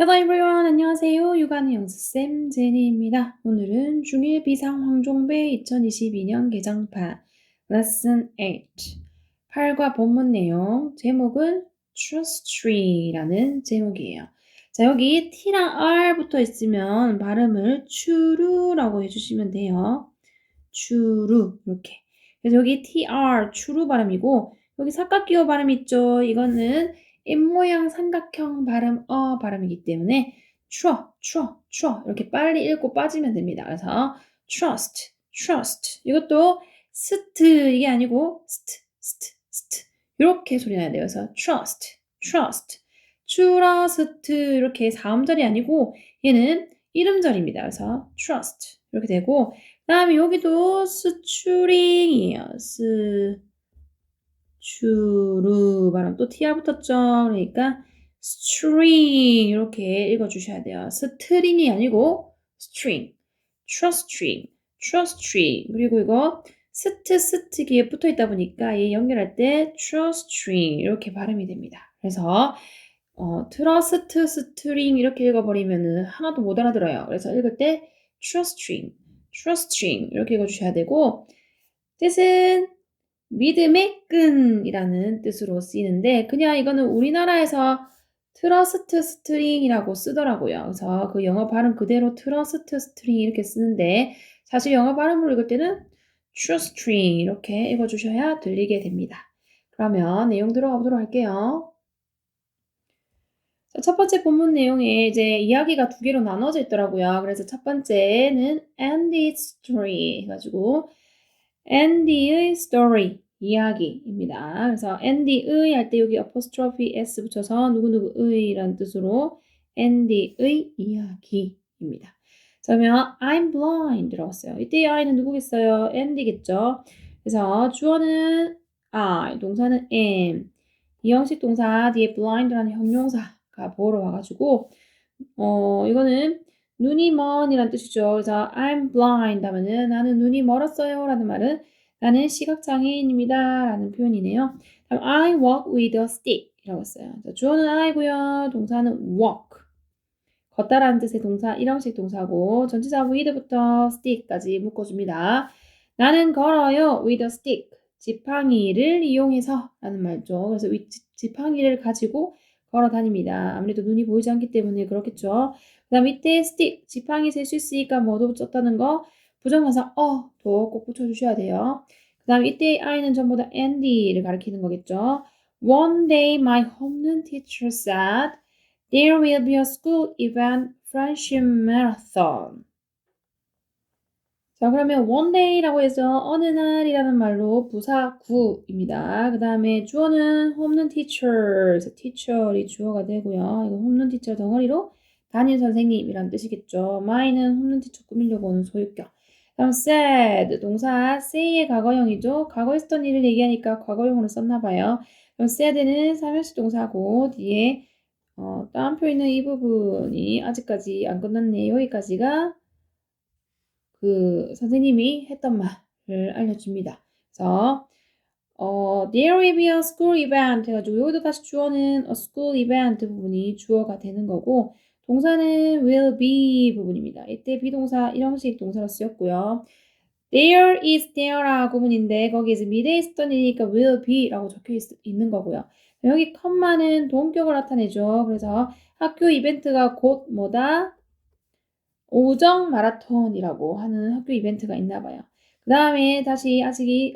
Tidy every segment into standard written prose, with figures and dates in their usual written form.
Hello everyone, 안녕하세요. 육아는 영수쌤 제니입니다. 오늘은 중1 비상 황종배 2022년 개정판 Lesson 8 8과 본문 내용 제목은 Trust Tree라는 제목이에요. 자, 여기 T랑 R 붙어 있으면 발음을 추루라고 해주시면 돼요. 추루 이렇게. 그래서 여기 TR 추루 발음이고 여기 삼각기호 발음 있죠. 이거는 입모양 삼각형 발음 발음이기 때문에 추어 이렇게 빨리 읽고 빠지면 됩니다. 그래서 trust 이것도 스트 이게 아니고 스트 이렇게 소리 나야 돼요. 그래서 trust trust 이렇게 사음절이 아니고 얘는 이름절입니다. 그래서 trust 이렇게 되고 다음에 여기도 스추링이에요. 스추르 발음 또 tr 붙었죠. 그러니까 string 이렇게 읽어주셔야 돼요. 스트링이 아니고 string, trust string 그리고 이거 스트 기에 붙어 있다 보니까 얘 연결할 때 trust string 이렇게 발음이 됩니다. 그래서 트러스트 스트링 이렇게 읽어버리면은 하나도 못 알아들어요. 그래서 읽을 때 trust string 이렇게 읽어주셔야 되고 뜻은 믿음의 끈이라는 뜻으로 쓰이는데 그냥 이거는 우리나라에서 트러스트 스트링이라고 쓰더라고요. 그래서 그 영어 발음 그대로 트러스트 스트링 이렇게 쓰는데 사실 영어 발음으로 읽을 때는 trust string 이렇게 읽어주셔야 들리게 됩니다. 그러면 내용 들어가 보도록 할게요. 첫 번째 본문 내용에 이제 이야기가 두 개로 나눠져 있더라고요. 그래서 첫 번째는 Andy's story 해가지고 Andy의 story 이야기입니다. 그래서 Andy의 할 때 여기 apostrophe s 붙여서 누구누구의라는 뜻으로 Andy의 이야기입니다. 자, 그러면 I'm blind라고 써요. 이때의 I는 누구겠어요? Andy겠죠. 그래서 주어는 I, 동사는 am. 비형식 동사 뒤에 blind라는 형용사가 보러 와가지고 이거는 눈이 먼이란 뜻이죠. 그래서 I'm blind 하면은 나는 눈이 멀었어요 라는 말은 나는 시각장애인입니다 라는 표현이네요. 다음 I walk with a stick 이라고 했어요. 주어는 I고요. 동사는 walk. 걷다라는 뜻의 동사, 일형식 동사고 전치사 with부터 stick까지 묶어줍니다. 나는 걸어요. with a stick. 지팡이를 이용해서 라는 말죠. 그래서 지팡이를 가지고 걸어 다닙니다. 아무래도 눈이 보이지 않기 때문에 그렇겠죠. 그 다음 밑에 stick, 지팡이 셀 수 있으니까 뭐도 썼다는 거 부정사사 도 꼭 붙여주셔야 돼요. 그 다음 이때 I는 전부 다 Andy를 가리키는 거겠죠. One day my homeroom teacher said There will be a school event friendship marathon. 자, 그러면 one day라고 해서 어느 날이라는 말로 부사 구입니다. 그 다음에 주어는 홈런 teacher, teacher이 주어가 되고요. 이거 홈런 teacher 덩어리로 담임 선생님이라는 뜻이겠죠. my는 홈런 teacher 꾸미려고 하는 소유격. 다음 said, 동사 say의 과거형이죠. 과거 있었던 일을 얘기하니까 과거형으로 썼나봐요. 그럼 said는 삼형식 동사고 뒤에 따옴표 있는 이 부분이 아직까지 안 끝났네. 여기까지가 그 선생님이 했던 말을 알려줍니다. 그래서 there will be a school event 해가지고 여기도 다시 주어는 a school event 부분이 주어가 되는 거고 동사는 will be 부분입니다. 이때 비동사 일형식 동사로 쓰였고요. there is there라 구문인데 거기에서 미래에 있었던 일이니까 will be라고 적혀 있는 거고요. 여기 컴마는 동격을 나타내죠. 그래서 학교 이벤트가 곧 뭐다? 오정 마라톤이라고 하는 학교 이벤트가 있나 봐요. 그 다음에 다시 아직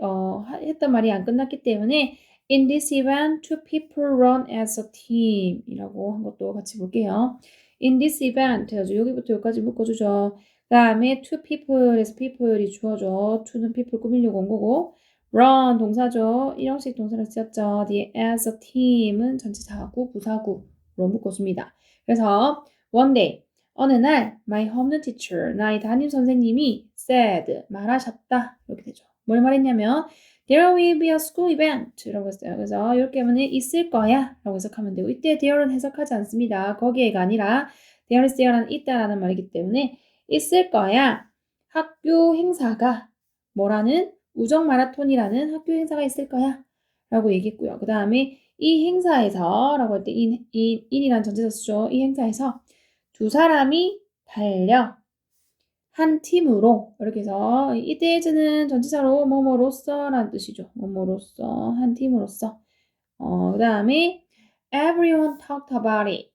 했던 말이 안 끝났기 때문에 In this event, two people run as a team 이라고 한 것도 같이 볼게요. In this event 해가지고 여기부터 여기까지 묶어주죠. 그 다음에 two people에서 people이 주어져. to는 people 꾸미려고 온 거고 run 동사죠. 일형식 동사를 쓰였죠. 뒤에 as a team은 전치사구, 부사구로 묶어줍니다. 그래서 one day 어느 날 my home teacher, 나의 담임 선생님이 said, 말하셨다. 이렇게 되죠. 뭘 말했냐면 there will be a school event 라고 했어요. 그래서 이렇게 하면 있을 거야 라고 해석하면 되고 이때 there는 해석하지 않습니다. 거기에가 아니라 there is there는 있다라는 말이기 때문에 있을 거야. 학교 행사가 뭐라는 우정 마라톤이라는 학교 행사가 있을 거야 라고 얘기했고요. 그 다음에 이 행사에서 라고 할 때 in이란 전치사 쓰죠. 이 행사에서 두 사람이 달려 한 팀으로 이렇게 해서 it is는 전치사로 뭐뭐로서 라는 뜻이죠. 뭐뭐로서 한 팀으로서 그 다음에 everyone talked about it.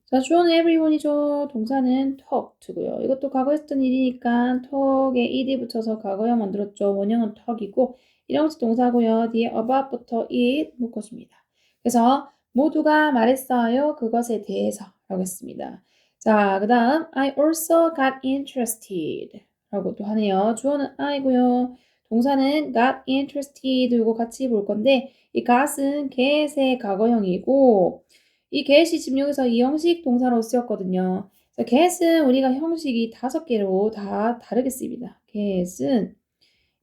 자, 주어는 everyone이죠. 동사는 talked고요. 이것도 과거에 했던 일이니까 talk에 ed 붙여서 과거형 만들었죠. 원형은 talk이고 일형식 동사고요. 뒤에 about부터 it 묶어줍니다. 그래서 모두가 말했어요. 그것에 대해서 라고 했습니다. 자, 그 다음 I also got interested 라고 또 하네요. 주어는 I고요. 동사는 got interested 이거 같이 볼 건데 이 got은 get의 과거형이고 이 get이 지금 여기서 이 형식 동사로 쓰였거든요. get은 우리가 형식이 5개로 다 다르게 씁니다. get은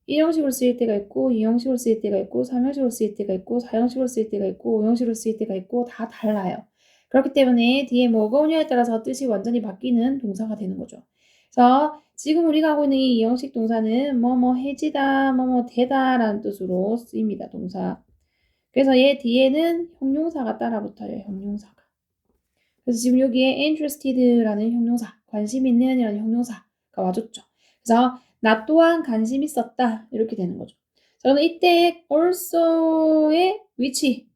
1형식으로 쓰일 때가 있고 2형식으로 쓰일 때가 있고 3형식으로 쓰일 때가 있고 4형식으로 쓰일 때가 있고 5형식으로 쓰일 때가 있고 다 달라요. 그렇기 때문에 뒤에 뭐가 오냐에 따라서 뜻이 완전히 바뀌는 동사가 되는 거죠. 그래서 지금 우리가 하고 있는 이 2형식 동사는 뭐뭐 해지다, 뭐뭐 되다 라는 뜻으로 쓰입니다. 동사. 그래서 얘 뒤에는 형용사가 따라붙어요. 형용사가. 그래서 지금 여기에 interested라는 형용사, 관심 있는 이라는 형용사가 와줬죠. 그래서 나 또한 관심 있었다 이렇게 되는 거죠. 자, 그럼 이때 also의 위치.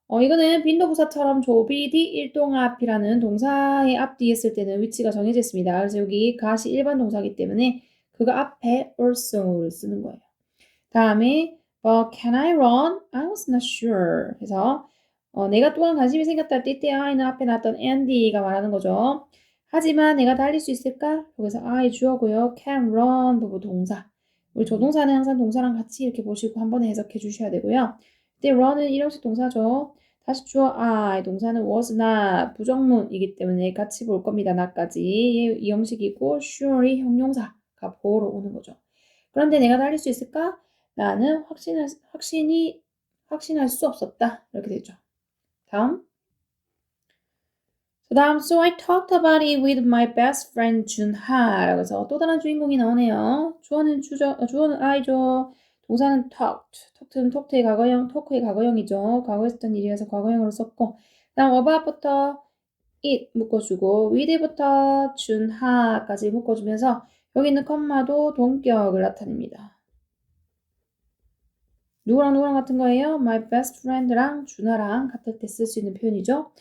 이거는 빈도부사처럼 조비디 일동앞이라는 동사의 앞뒤에 쓸 때는 위치가 정해져 있습니다. 그래서 여기 got이 일반 동사이기 때문에 그거 앞에 also를 쓰는 거예요. 다음에 can I run? I was not sure. 그래서 내가 또한 관심이 생겼다 할 때 이때 I는 앞에 나왔던 Andy가 말하는 거죠. 하지만 내가 달릴 수 있을까? 여기서 I 주어고요. can run 부부 동사. 우리 조동사는 항상 동사랑 같이 이렇게 보시고 한 번에 해석해 주셔야 되고요. 이때 run은 일형식 동사죠. 다시 주어 I, 동사는 was not 부정문이기 때문에 같이 볼 겁니다. 나까지. 이 형식이고 sure이 형용사가 보호로 오는 거죠. 그런데 내가 달릴 수 있을까? 나는 확신할 수 없었다. 이렇게 되죠. 다음. So I talked about it with my best friend 준하. 그래서 또 다른 주인공이 나오네요. 주어는 I죠. 동사는 talked. talked는 talk의 과거형이죠. 과거에 했던 일이라서 과거형으로 썼고. 다음 about부터 it 묶어주고 with부터 준하까지 묶어주면서 여기 있는 컴마도 동격을 나타냅니다. 누구랑 같은 거예요? My best friend랑 준하랑 같을 때 쓸 수 있는 표현이죠.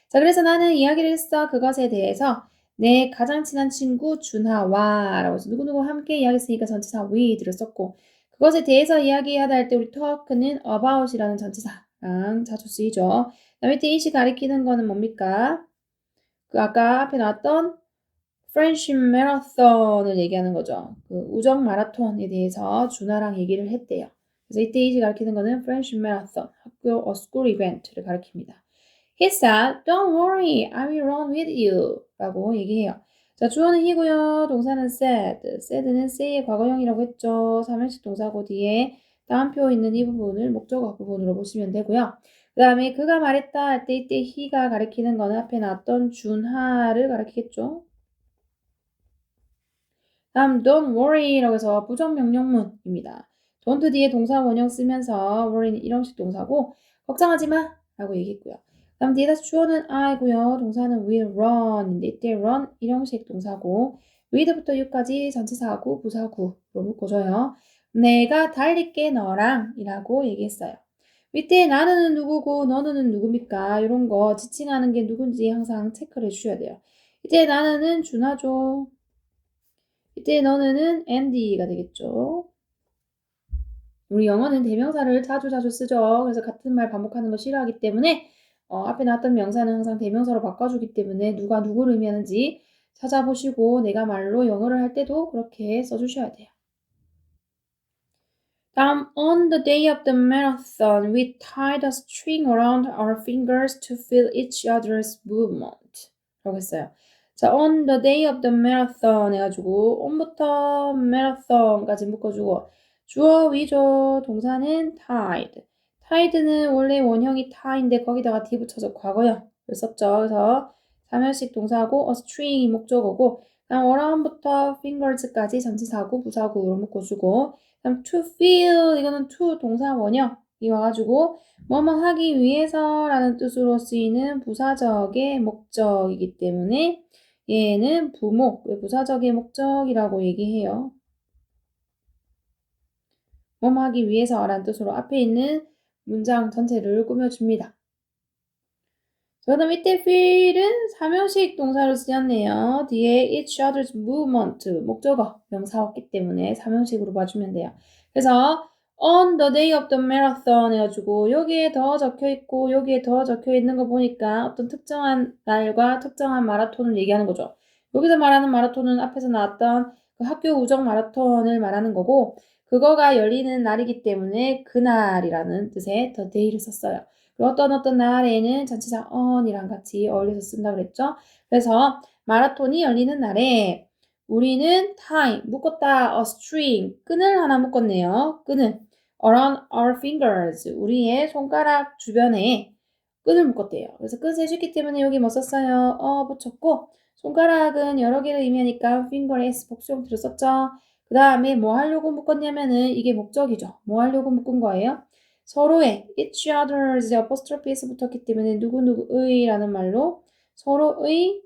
자, 그래서 나는 이야기를 했어. 그것에 대해서 내 가장 친한 친구 준하와 라고 해서 누구누구 함께 이야기했으니까 전치사 with를 썼고 그것에 대해서 이야기하다 할 때 우리 talk는 about이라는 전치사랑 자주 쓰이죠. 다음에 it이 가리키는 거는 뭡니까? 그 아까 앞에 나왔던 friendship marathon을 얘기하는 거죠. 그 우정 마라톤에 대해서 준하랑 얘기를 했대요. 그래서 이때 it이 가리키는 거는 friendship marathon, 학교 school event를 가리킵니다. He said, "Don't worry, I will run with you." 라고 얘기해요. 자, 주어는 he고요. 동사는 said. said는 say의 과거형이라고 했죠. 3형식 동사고 뒤에 다음표 있는 이 부분을 목적어 부분으로 보시면 되고요. 그 다음에 그가 말했다 할 때 이때 he가 가리키는 거는 앞에 나왔던 준하를 가리키겠죠. 다음 don't worry라고 해서 부정명령문입니다. don't 뒤에 동사 원형 쓰면서 worry는 일형식 동사고 걱정하지 마 라고 얘기했고요. 다음 뒤에 다시 주어는 I고요. 동사는 will run인데 이때 run 일형식 동사고 with부터 you까지 전치사하고 부사구로 묶어줘요. 내가 달릴게 너랑 이라고 얘기했어요. 이때 나는 누구고 너는 누굽니까? 이런 거 지칭하는 게 누군지 항상 체크를 해주셔야 돼요. 이때 나는 준하죠. 이때 너는 앤디가 되겠죠. 우리 영어는 대명사를 자주 쓰죠. 그래서 같은 말 반복하는 거 싫어하기 때문에 앞에 나왔던 명사는 항상 대명사로 바꿔주기 때문에 누가 누구를 의미하는지 찾아보시고 내가 말로 영어를 할 때도 그렇게 써주셔야 돼요. 다음, on the day of the marathon, we tied a string around our fingers to feel each other's movement. 라고 했어요. 자, on the day of the marathon 해가지고 on부터 marathon까지 묶어주고 주어 위조 동사는 tied. tied는 원래 원형이 tie인데 거기다가 d 붙여서 과거형을 썼죠. 그래서 3형식 동사고 a string이 목적어고 다음 around부터 fingers까지 전치사고 부사구로 묶어주고 다음 to feel 이거는 to 동사 원형이 이 와가지고 뭐뭐 하기 위해서라는 뜻으로 쓰이는 부사적의 목적이기 때문에 얘는 부목, 부사적의 목적이라고 얘기해요. 뭐뭐 하기 위해서라는 뜻으로 앞에 있는 문장 전체를 꾸며줍니다. 그 다음 이때 feel은 사명식 동사로 쓰였네요. 뒤에 each other's movement, 목적어, 명사 왔기 때문에 사명식으로 봐주면 돼요. 그래서 on the day of the marathon 해가지고 여기에 더 적혀있고 여기에 더 적혀있는 거 보니까 어떤 특정한 날과 특정한 마라톤을 얘기하는 거죠. 여기서 말하는 마라톤은 앞에서 나왔던 그 학교 우정 마라톤을 말하는 거고 그거가 열리는 날이기 때문에 그날이라는 뜻의 the day를 썼어요. 어떤 날에는 전치사 on이랑 같이 어울려서 쓴다 그랬죠. 그래서 마라톤이 열리는 날에 우리는 tie, 묶었다, a string, 끈을 하나 묶었네요. 끈을 around our fingers, 우리의 손가락 주변에 끈을 묶었대요. 그래서 끈 세주기 때문에 여기 뭐 썼어요? 붙였고 손가락은 여러 개를 의미하니까 finger에 복수형태로 썼죠. 그 다음에 뭐 하려고 묶었냐면은 이게 목적이죠. 뭐 하려고 묶은 거예요? 서로의 each other's apostrophe s 붙었기 때문에 누구누구의 라는 말로 서로의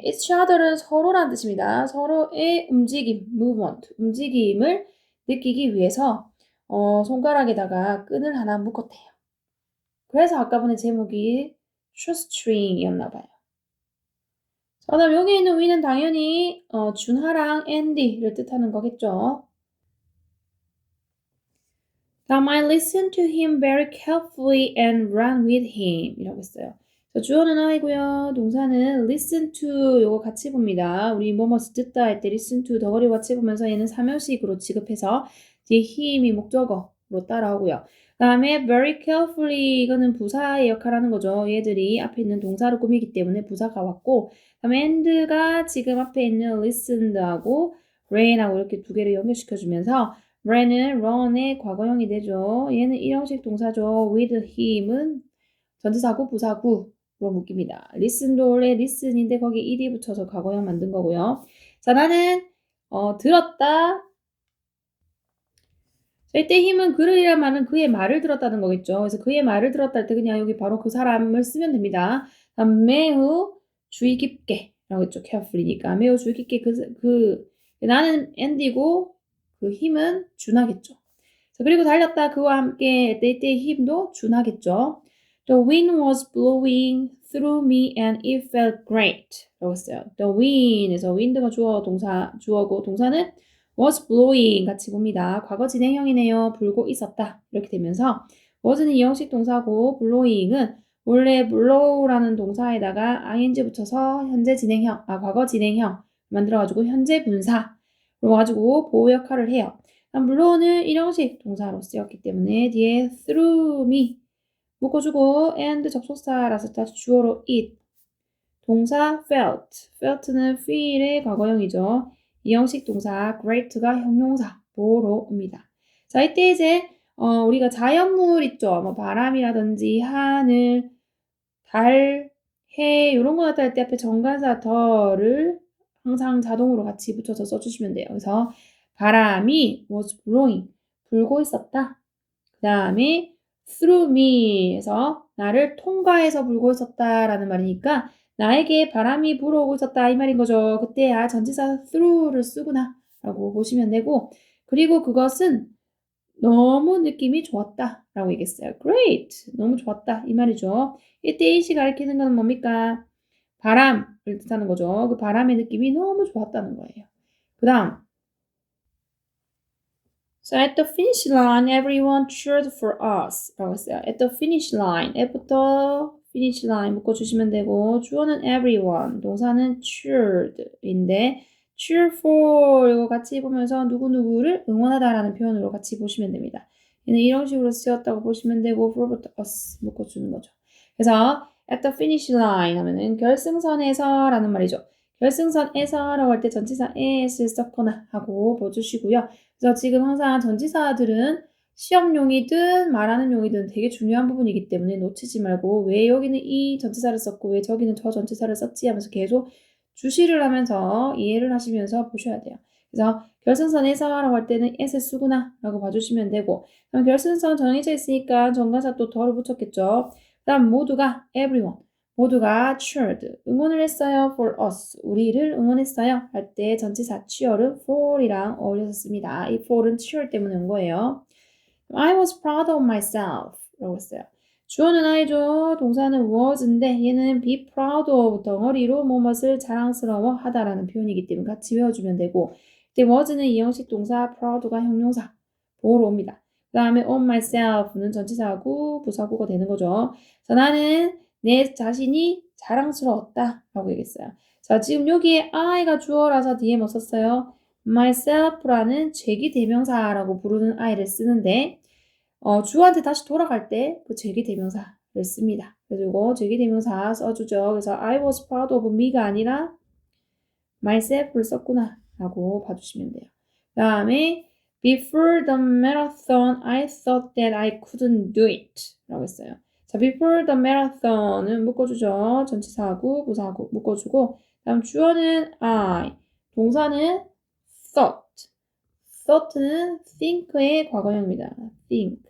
each other은 서로라는 뜻입니다. 서로의 움직임, movement, 움직임을 느끼기 위해서 손가락에다가 끈을 하나 묶었대요. 그래서 아까 보낸 제목이 shoestring이었나 봐요. 그 다음 여기 있는 위는 당연히 준하랑 앤디를 뜻하는 거겠죠. 다음 I listened to him very carefully and ran with him 이라고 했어요. 주어는 I고요. 동사는 listen to 요거 같이 봅니다. 우리 뭐뭐스 듣다 할 때 listen to 덩어리 같이 보면서 얘는 사명식으로 지급해서 뒤에 힘이 목적어로 따라오고요. 그 다음에 very carefully 이거는 부사의 역할을 하는 거죠. 얘들이 앞에 있는 동사로 꾸미기 때문에 부사가 왔고 그 다음에 and가 지금 앞에 있는 listened하고 ran하고 이렇게 두 개를 연결시켜주면서 ran은 run의 과거형이 되죠. 얘는 일형식 동사죠. with him은 전치사구 부사구로 묶입니다. listen도 원래 listen인데 거기에 ed 붙여서 과거형 만든 거고요. 자, 나는 들었다. 이때 힘은 그를이란 말은 그의 말을 들었다는 거겠죠. 그래서 그의 말을 들었다 할 때 그냥 여기 바로 그 사람을 쓰면 됩니다. 매우 주의 깊게 라고 했죠. carefully니까 매우 주의 깊게 나는 앤디고 그 힘은 준하겠죠. 자, 그리고 달렸다 그와 함께 이때의 힘도 준하겠죠. The wind was blowing through me and it felt great 라고 했어요. The wind에서 wind가 주어고 동사는 was blowing 같이 봅니다. 과거 진행형이네요. 불고 있었다. 이렇게 되면서 was는 이형식 동사고 blowing은 원래 blow라는 동사에다가 ing 붙여서 현재 진행형, 과거 진행형 만들어가지고 현재 분사로 가지고 보호 역할을 해요. blow는 일형식 동사로 쓰였기 때문에 뒤에 through me 묶어주고 and 접속사라서 다시 주어로 it 동사 felt는 feel의 과거형이죠. 이형식 동사 great가 형용사 보로 옵니다. 자, 이때 이제 우리가 자연물 있죠. 뭐 바람이라든지 하늘, 달, 해 이런 거 나타날 때 앞에 정관사 더를 항상 자동으로 같이 붙여서 써주시면 돼요. 그래서 바람이 was blowing 불고 있었다. 그 다음에 through me에서 나를 통과해서 불고 있었다라는 말이니까 나에게 바람이 불어오고 있었다 이 말인 거죠. 그때야 전치사 through를 쓰구나 라고 보시면 되고 그리고 그것은 너무 느낌이 좋았다 라고 얘기했어요. Great! 너무 좋았다 이 말이죠. 이때 이시 가리키는 건 뭡니까? 바람을 뜻하는 거죠. 그 바람의 느낌이 너무 좋았다는 거예요. 그 다음 So at the finish line, everyone cheered for us 라고 했어요. At the finish line, F부터 finish line 묶어주시면 되고 주어는 everyone, 동사는 cheered인데 cheer for 이거 같이 보면서 누구누구를 응원하다라는 표현으로 같이 보시면 됩니다. 얘는 이런 식으로 쓰였다고 보시면 되고 for부터 us 묶어주는 거죠. 그래서 at the finish line 하면은 결승선에서 라는 말이죠. 결승선에서라고 할 때 전치사 as를 썼거나 하고 봐주시고요. 그래서 지금 항상 전치사들은 시험용이든 말하는 용이든 되게 중요한 부분이기 때문에 놓치지 말고 왜 여기는 이 전치사를 썼고 왜 저기는 저 전치사를 썼지 하면서 계속 주시를 하면서 이해를 하시면서 보셔야 돼요. 그래서 결승선에서라고 할 때는 as를 쓰구나 라고 봐주시면 되고 그럼 결승선 정해져 있으니까 정관사 또 더를 붙였겠죠. 그다음 모두가 everyone 모두가 cheered 응원을 했어요 for us 우리를 응원했어요 할 때 전치사 cheer은 for이랑 어울려서 씁니다. 이 for은 cheer 때문에 온 거예요. I was proud of myself 라고 했어요. 주어는 I죠. 동사는 was인데 얘는 be proud of 덩어리로 무엇을 자랑스러워 하다라는 표현이기 때문에 같이 외워주면 되고 근데 was는 이형식 동사, proud가 형용사 보호로 옵니다. 그 다음에 of myself는 전치사하고 부사구가 되는 거죠. 자, 나는 내 자신이 자랑스러웠다 라고 얘기했어요. 자, 지금 여기에 I가 주어라서 뒤에 뭐 썼어요? myself라는 제기대명사라고 부르는 I를 쓰는데 주어한테 다시 돌아갈 때 그 제기대명사를 씁니다. 그리고 제기대명사 써주죠. 그래서 I was proud of me가 아니라 myself를 썼구나 라고 봐주시면 돼요. 그 다음에 Before the marathon, I thought that I couldn't do it 라고 했어요. 자, before the marathon은 묶어주죠. 전치사하고 부사하고 묶어주고 다음 주어는 I, 동사는 thought. thought는 think의 과거형입니다. think.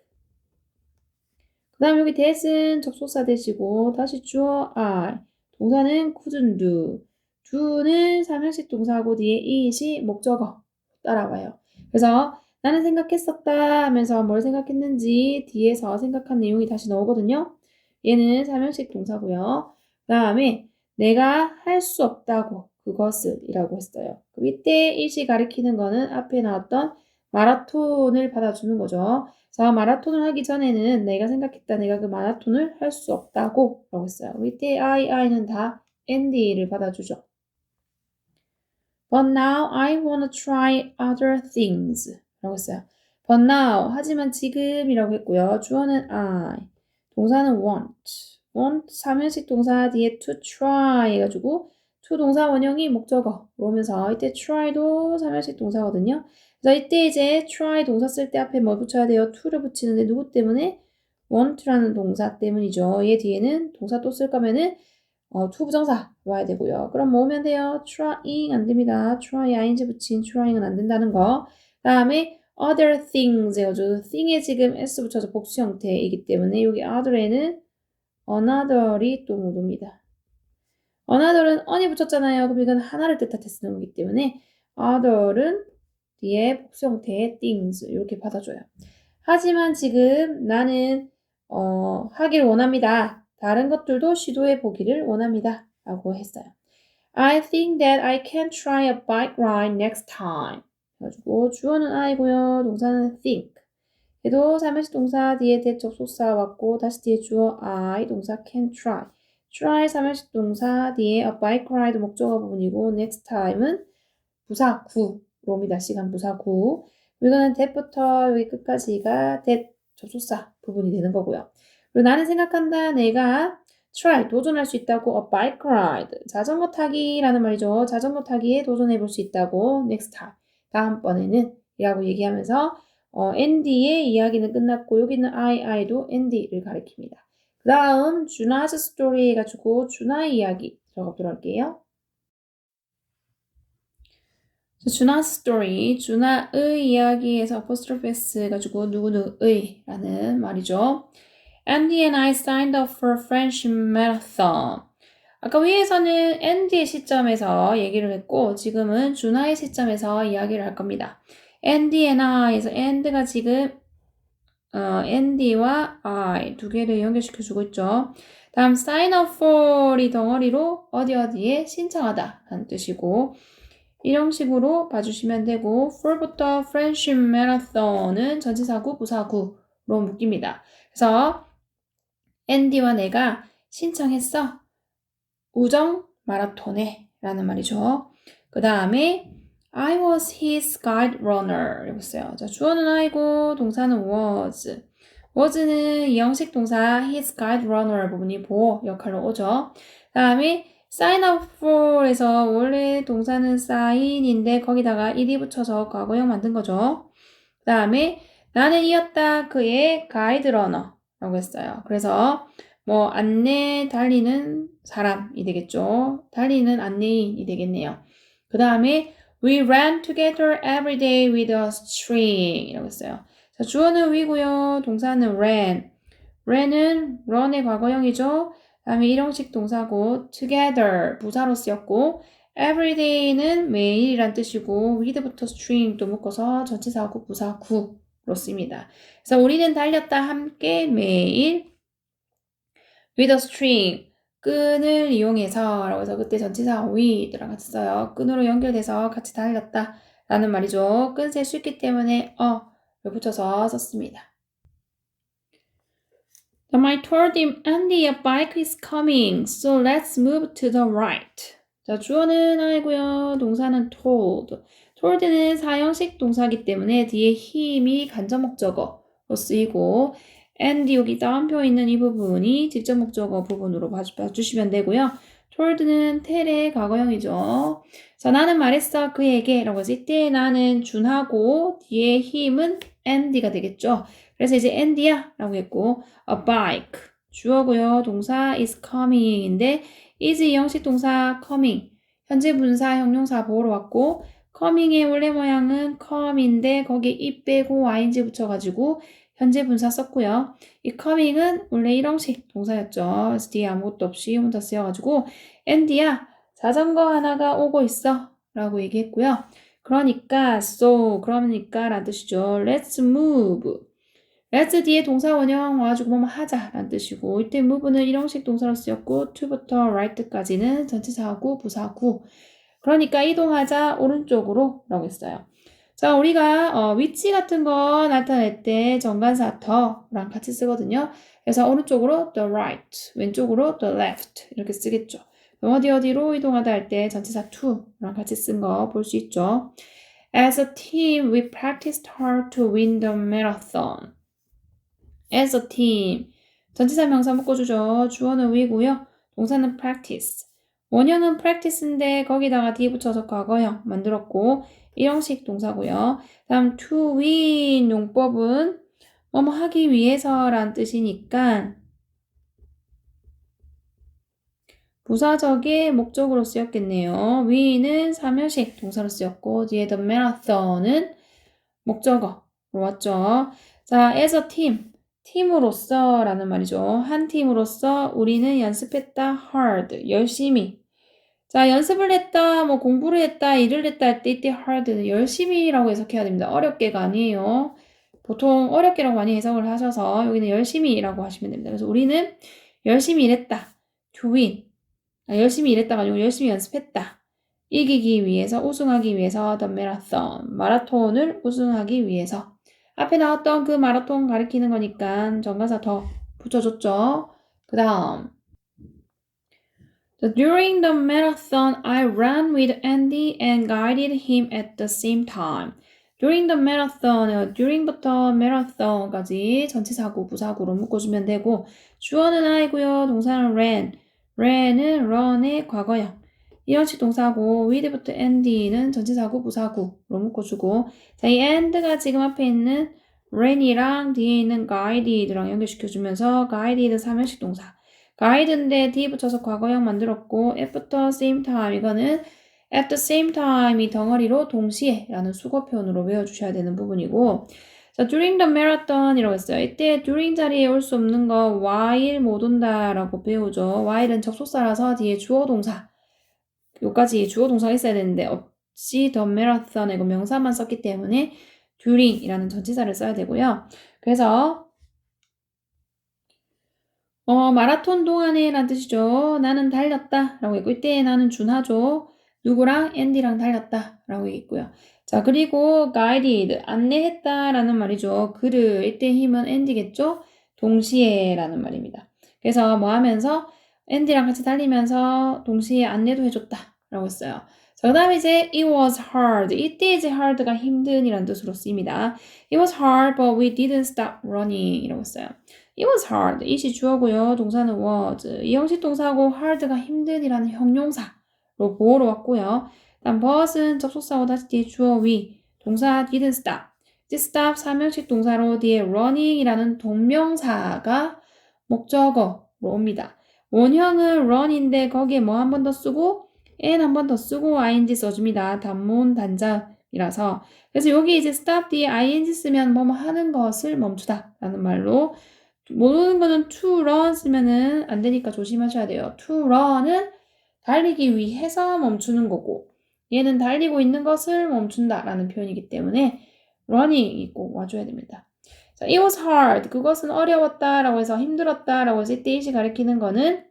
그 다음 여기 that은 접속사 대시고 다시 주어 I, 동사는 couldn't do. do는 삼형식 동사하고 뒤에 it이 목적어 따라와요. 그래서 나는 생각했었다 하면서 뭘 생각했는지 뒤에서 생각한 내용이 다시 나오거든요. 얘는 삼형식 동사고요. 그 다음에 내가 할 수 없다고 그것을 이라고 했어요. 이때 it이 가리키는 거는 앞에 나왔던 마라톤을 받아주는 거죠. 자, 마라톤을 하기 전에는 내가 생각했다. 내가 그 마라톤을 할 수 없다고 라고 했어요. 이때 I는 다 Andy를 받아주죠. But now I wanna try other things 라고 했어요. But now, 하지만 지금이라고 했고요. 주어는 I, 동사는 want. want, 삼형식 동사 뒤에 to try 해가지고 to 동사 원형이 목적어로 오면서 이때 try도 삼형식 동사거든요. 그래서 이때 이제 try 동사 쓸 때 앞에 뭘 붙여야 돼요? to를 붙이는데 누구 때문에? want라는 동사 때문이죠. 얘 뒤에는 동사 또 쓸 거면은 to 부정사 와야 되고요. 그럼 뭐 오면 돼요? trying 안 됩니다. try ing 붙인 trying은 안 된다는 거. 그 다음에 other things 해가지고 thing에 지금 s 붙여서 복수 형태이기 때문에 여기 other에는 another이 또 못 옵니다. another은 on이 붙였잖아요. 그럼 이건 하나를 뜻하게 쓰는 거기 때문에 other은 뒤에 복수 형태의 things 이렇게 받아줘요. 하지만 지금 나는 하길 원합니다. 다른 것들도 시도해 보기를 원합니다. 라고 했어요. I think that I can try a bike ride next time. 그래가지고 주어는 I고요. 동사는 think. 얘도 삼형식 동사 뒤에 대접속사 왔고 다시 뒤에 주어 I 동사 can try. try 삼형식 동사 뒤에 a bike ride 목적어 부분이고 next time은 부사 구로 옵니다. 시간 부사 구. 이거는 that부터 여기 끝까지가 that 접속사 부분이 되는 거고요. 그리고 나는 생각한다. 내가 try 도전할 수 있다고 a bike ride 자전거 타기라는 말이죠. 자전거 타기에 도전해 볼 수 있다고 next time 다음번에는 이라고 얘기하면서 Andy의 이야기는 끝났고 여기는 I도 Andy를 가리킵니다. 그 다음 주나's story 해가지고 주나의 이야기 들어가도록 할게요. 주나's story, 주나의 이야기에서 apostrophe s 해가지고 누구누구의 라는 말이죠. Andy and I signed up for a friendship marathon. 아까 위에서는 Andy의 시점에서 얘기를 했고 지금은 주나의 시점에서 이야기를 할 겁니다. Andy and I에서 and가 지금 Andy와 I 두 개를 연결시켜주고 있죠. 다음 sign up for이 덩어리로 어디에 신청하다 라는 뜻이고 이런 식으로 봐주시면 되고 for부터 friendship marathon은 전치사구 부사구로 묶입니다. 그래서 앤디와 내가 신청했어. 우정 마라톤에 라는 말이죠. 그 다음에 I was his guide runner 이라고 했어요. 자, 주어는 I고 동사는 was. was는 이형식 동사 his guide runner 부분이 보호 역할로 오죠. 그 다음에 sign up for에서 원래 동사는 sign인데 거기다가 ed이 붙여서 과거형 만든 거죠. 그 다음에 나는 이었다 그의 가이드 러너라고 했어요. 그래서 뭐 안내 달리는 사람이 되겠죠. 달리는 안내인이 되겠네요. 그 다음에 We ran together every day with a string. 이라고 했어요. 자, 주어는 we고요. 동사는 ran. ran은 run의 과거형이죠. 다음에 일형식 동사고 together 부사로 쓰였고 everyday는 매일이란 뜻이고 with부터 string 또 묶어서 전치사하고 부사 구로 씁니다. 그래서 우리는 달렸다 함께 매일 with a string 끈을 이용해서 라고 해서 그때 전치사 with랑 같이 써요. 끈으로 연결돼서 같이 달렸다 라는 말이죠. 끈 셀 수 있기 때문에 를 붙여서 썼습니다. I told him, Andy, a bike is coming, so let's move to the right. 자, 주어는 I고요. 동사는 told. told는 사형식 동사이기 때문에 뒤에 힘이 간접 목적어로 쓰이고 Andy 여기 따옴표 있는 이 부분이 직접 목적어 부분으로 봐주시면 되고요. told는 tell의 과거형이죠. 자, 나는 말했어 그에게 라고 해서 이때 나는 준하고 뒤에 힘은 Andy가 되겠죠. 그래서 이제 Andy야 라고 했고 a bike 주어고요. 동사 is coming인데 is 형식 동사 coming 현재 분사 형용사 보호로 왔고 coming의 원래 모양은 come인데 거기에 이 빼고 ing 붙여가지고 현재 분사 썼고요. 이 coming은 원래 일형식 동사였죠. 그래서 뒤에 아무것도 없이 혼자 쓰여가지고 Andy야 자전거 하나가 오고 있어 라고 얘기했고요. 그러니까 그러니까 라는 뜻이죠. Let's move let's 뒤에 동사 원형 와가지고 뭐뭐 하자 라는 뜻이고 이때 move는 일형식 동사로 쓰였고 to부터 right까지는 전치사하고 부사구 그러니까 이동하자 오른쪽으로 라고 했어요. 자 우리가 위치 같은 거 나타낼 때 정관사 더랑 같이 쓰거든요. 그래서 오른쪽으로 the right 왼쪽으로 the left 이렇게 쓰겠죠. 어디로 이동하다 할 때 전치사 to랑 같이 쓴 거 볼 수 있죠. As a team we practiced hard to win the marathon. As a team. 전치사 명사 묶어주죠. 주어는 we고요. 동사는 practice. 원형은 practice인데 거기다가 D 붙여서 과거형 만들었고 일형식 동사고요. 다음 to win 용법은 뭐뭐 하기 위해서란 뜻이니까 부사적의 목적으로 쓰였겠네요. win은 사면식 동사로 쓰였고 뒤에 the marathon은 목적어로 왔죠. 자, as a team. 팀으로서 라는 말이죠. 한 팀으로서 우리는 연습했다. hard. 열심히. 자, 연습을 했다. 뭐 공부를 했다. 일을 했다 할 때 이때 hard는 열심히라고 해석해야 됩니다. 어렵게가 아니에요. 보통 어렵게라고 많이 해석을 하셔서 여기는 열심히라고 하시면 됩니다. 그래서 우리는 열심히 일했다. to win. 열심히 일했다가 아니고 열심히 연습했다. 이기기 위해서, 우승하기 위해서 the marathon. 마라톤을 우승하기 위해서. 앞에 나왔던 그 마라톤 가리키는 거니까 정관사 더 붙여줬죠. 그 다음 During the marathon, I ran with Andy and guided him at the same time. During the marathon, during부터 marathon까지 전치사구, 부사구로 묶어주면 되고 주어는 I고요. 동사는 ran. ran은 run의 과거형. 이형식 동사고 with부터 and는 전치사구, 부사구로 묶어주고 자, 이 and가 지금 앞에 있는 ran이랑 뒤에 있는 guided랑 연결시켜주면서 guided 사면식 동사 guide인데 D 붙여서 과거형 만들었고 F부터 same time 이거는 at the same time 이 덩어리로 동시에 라는 수거 표현으로 외워주셔야 되는 부분이고 자, during the marathon 이라고 했어요. 이때 during 자리에 올 수 없는 거 while 못 온다 라고 배우죠. while은 접속사라서 뒤에 주어 동사 여기까지 주어 동사가 있어야 되는데 없이 the marathon 이거 명사만 썼기 때문에 during 이라는 전치사를 써야 되고요. 그래서 마라톤 동안에 라는 뜻이죠. 나는 달렸다 라고 했고 이때 나는 준하죠. 누구랑? 앤디랑 달렸다 라고 했고요. 자 그리고 guided 안내했다 라는 말이죠. 그를 이때 힘은 앤디겠죠. 동시에 라는 말입니다. 그래서 뭐 하면서 앤디랑 같이 달리면서 동시에 안내도 해줬다 라고 했어요. 자, 그 다음에 이제 it was hard. 이때 이제 hard가 힘든 이라는 뜻으로 쓰입니다. It was hard but we didn't stop running 이라고 했어요. It was hard. it이 주어고요. 동사는 was. 이 형식 동사하고 hard가 힘든 이라는 형용사로 보호로 왔고요. 다음 but은 접속사고 다시 뒤에 주어 we. 동사 didn't stop. 이제 stop 사면식 동사로 뒤에 running 이라는 동명사가 목적어로 옵니다. 원형은 run인데 거기에 뭐 한 번 더 쓰고 and 한 번 더 쓰고 ing 써줍니다. 단문 단자이라서. 그래서 여기 이제 stop 뒤에 ing 쓰면 뭐뭐 하는 것을 멈추다 라는 말로 모르는 거는 to run 쓰면은 안 되니까 조심하셔야 돼요. to run은 달리기 위해서 멈추는 거고 얘는 달리고 있는 것을 멈춘다 라는 표현이기 때문에 running이 꼭 와줘야 됩니다. 자, it was hard. 그것은 어려웠다 라고 해서 힘들었다 라고 해서 이때 이시 가리키는 거는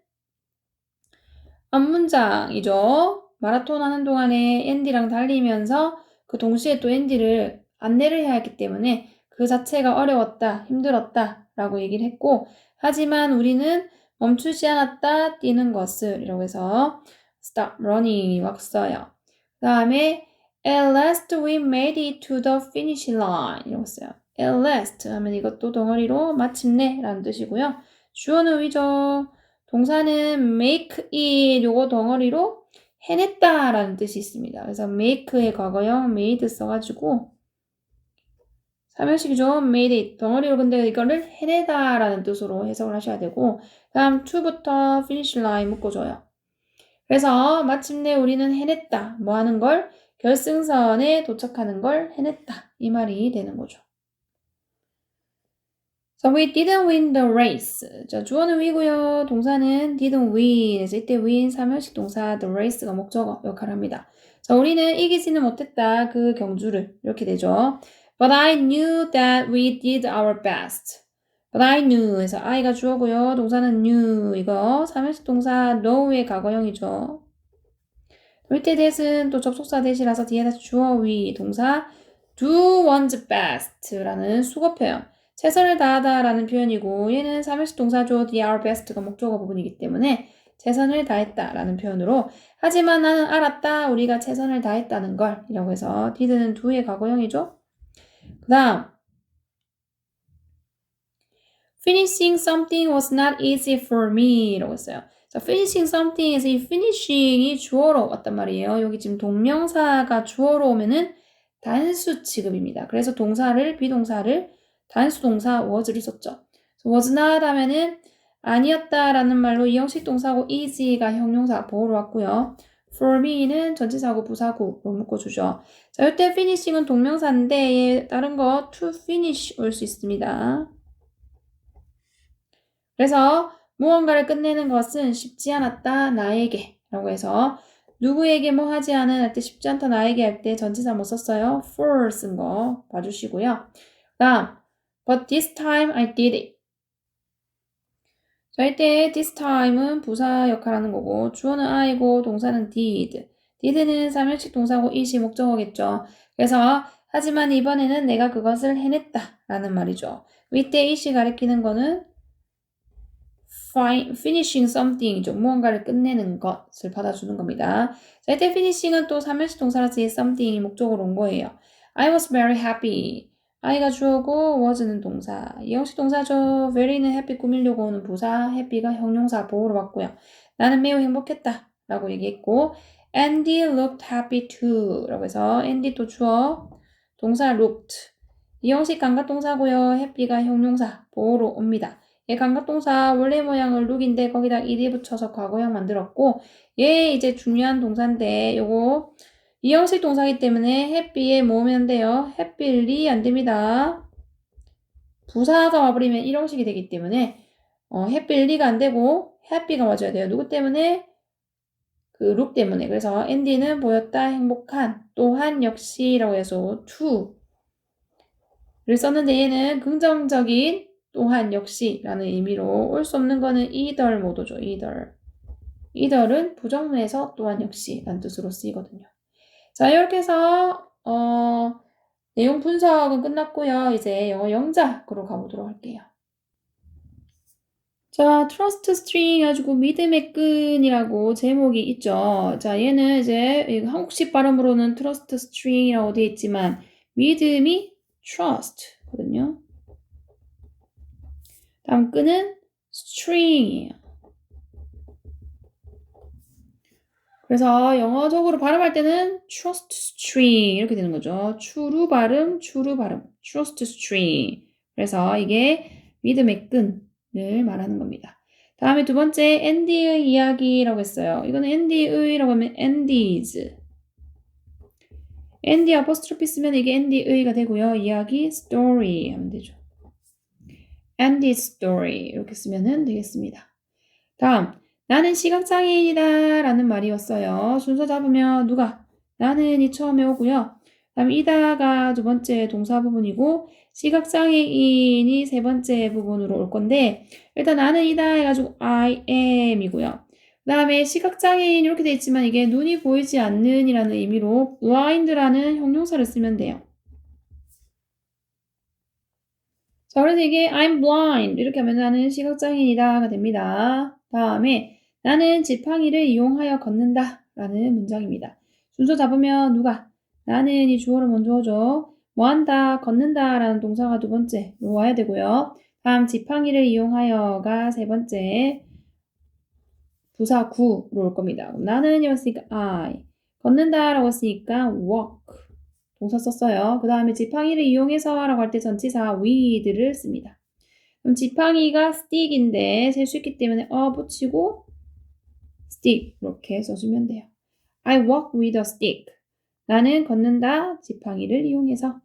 앞문장이죠. 마라톤 하는 동안에 앤디랑 달리면서 그 동시에 또 앤디를 안내를 해야 했기 때문에 그 자체가 어려웠다, 힘들었다 라고 얘기를 했고 하지만 우리는 멈추지 않았다, 뛰는 것을 이라고 해서 stop running이 왔어요. 그 다음에 at last we made it to the finish line 이라고 써요. at last 하면 이것도 덩어리로 마침내 라는 뜻이고요. 주어는 위죠. 동사는 make it 요거 덩어리로 해냈다 라는 뜻이 있습니다. 그래서 make의 과거형 made 써가지고 3형식이죠. made it 덩어리로 근데 이거를 해내다 라는 뜻으로 해석을 하셔야 되고 다음 to부터 finish line 묶어줘요. 그래서 마침내 우리는 해냈다. 뭐 하는 걸? 결승선에 도착하는 걸 해냈다. 이 말이 되는 거죠. So we didn't win the race. 자, 주어는 we고요. 동사는 didn't win. 그래서 이때 win 3형식 동사 the race가 목적어 역할을 합니다. 자, 우리는 이기지는 못했다. 그 경주를. 이렇게 되죠. But I knew that we did our best. But I knew. 그래서 I가 주어고요. 동사는 knew. 이거 3형식 동사 know의 과거형이죠. 이때 that은 또 접속사 that이라서 뒤에다 주어 we 동사 do one's best라는 수거 표현. 최선을 다하다 라는 표현이고 얘는 3형식 동사죠. the our best가 목적어 부분이기 때문에 최선을 다했다 라는 표현으로 하지만 나는 알았다. 우리가 최선을 다했다는 걸 이라고 해서 did는 do의 과거형이죠. 그 다음 finishing something was not easy for me 라고 했어요. 자, finishing something에서 이 finishing이 주어로 왔단 말이에요. 여기 지금 동명사가 주어로 오면은 단수 취급입니다. 그래서 동사를 비동사를 단수 동사 was를 썼죠. was not 하면은 아니었다라는 말로 이 형식 동사고 easy가 형용사 보호로 왔고요. for me는 전치사고 부사구로 묶어주죠. 자, 이때 finishing은 동명사인데 다른 거 to finish 올 수 있습니다. 그래서 무언가를 끝내는 것은 쉽지 않았다 나에게 라고 해서 누구에게 뭐 하지 않은 할 때 쉽지 않다 나에게 할 때 전치사 뭐 썼어요? for 쓴 거 봐주시고요. 그 다음 but this time I did it. 자, 이때 this time은 부사 역할하는 거고 주어는 I고 동사는 did. did는 3형식 동사고 it이 목적어겠죠. 그래서 하지만 이번에는 내가 그것을 해냈다 라는 말이죠. 이때 it이 가리키는 거는 finishing something이죠. 무언가를 끝내는 것을 받아주는 겁니다. 자, 이때 finishing은 또 3형식 동사라서 이 something이 목적으로 온 거예요. I was very happy. I가 주어고 was는 동사. 이 형식 동사죠. very는 happy 꾸미려고 오는 부사, happy가 형용사 보호로 왔고요. 나는 매우 행복했다 라고 얘기했고 Andy looked happy too 라고 해서 Andy 또 주어, 동사 looked. 이 형식 감각동사고요. happy가 형용사 보호로 옵니다. 얘 감각동사 원래 모양을 look인데 거기다 ed 붙여서 과거형 만들었고 얘 이제 중요한 동사인데 요거 이 형식 동사이기 때문에 happy에 모으면 돼요. happily 안 됩니다. 부사가 와버리면 이 형식이 되기 때문에 happyly가 안 되고 happy가 와줘야 돼요. 누구 때문에? 그 look 때문에. 그래서 andy는 보였다 행복한 또한 역시라고 해서 to를 썼는데 얘는 긍정적인 또한 역시라는 의미로 올 수 없는 거는 either 모도죠. either은 부정문에서 또한 역시라는 뜻으로 쓰이거든요. 자, 이렇게 해서 내용 분석은 끝났고요. 이제 영어 영작으로 가보도록 할게요. 자, trust string 가지고 믿음의 끈이라고 제목이 있죠. 자, 얘는 이제 한국식 발음으로는 trust string이라고 되어 있지만 믿음이 trust거든요. 다음 끈은 string이에요. 그래서 영어적으로 발음할 때는 trust string 이렇게 되는 거죠. 추루 발음, trust string. 그래서 이게 믿음의 끈을 말하는 겁니다. 다음에 두 번째 앤디의 이야기라고 했어요. 이거는 앤디의라고 하면 앤디즈. 앤디 어퍼스트로피 쓰면 이게 앤디의가 되고요. 이야기 story 하면 되죠. 앤디's story 이렇게 쓰면 되겠습니다. 다음 나는 시각장애인이다 라는 말이 왔어요. 순서 잡으면 누가? 나는이 처음에 오고요. 다음 이다가 두 번째 동사 부분이고 시각장애인이 세 번째 부분으로 올 건데 일단 나는 이다 해가지고 I am 이고요. 그 다음에 시각장애인 이렇게 돼 있지만 이게 눈이 보이지 않는 이라는 의미로 blind라는 형용사를 쓰면 돼요. 자, 그래서 이게 I'm blind 이렇게 하면 나는 시각장애인이다가 됩니다. 다음에 나는 지팡이를 이용하여 걷는다 라는 문장입니다. 순서 잡으면 누가? 나는이 주어를 먼저 오죠. 뭐 한다, 걷는다 라는 동사가 두 번째로 와야 되고요. 다음 지팡이를 이용하여가 세 번째 부사 구로 올 겁니다. 그럼 나는이 왔으니까 I, 걷는다 라고 했으니까 walk 동사 썼어요. 그 다음에 지팡이를 이용해서 라고 할 때 전치사 with를 씁니다. 그럼 지팡이가 stick인데 셀 수 있기 때문에 붙이고 stick 이렇게 써주면 돼요. I walk with a stick. 나는 걷는다 지팡이를 이용해서.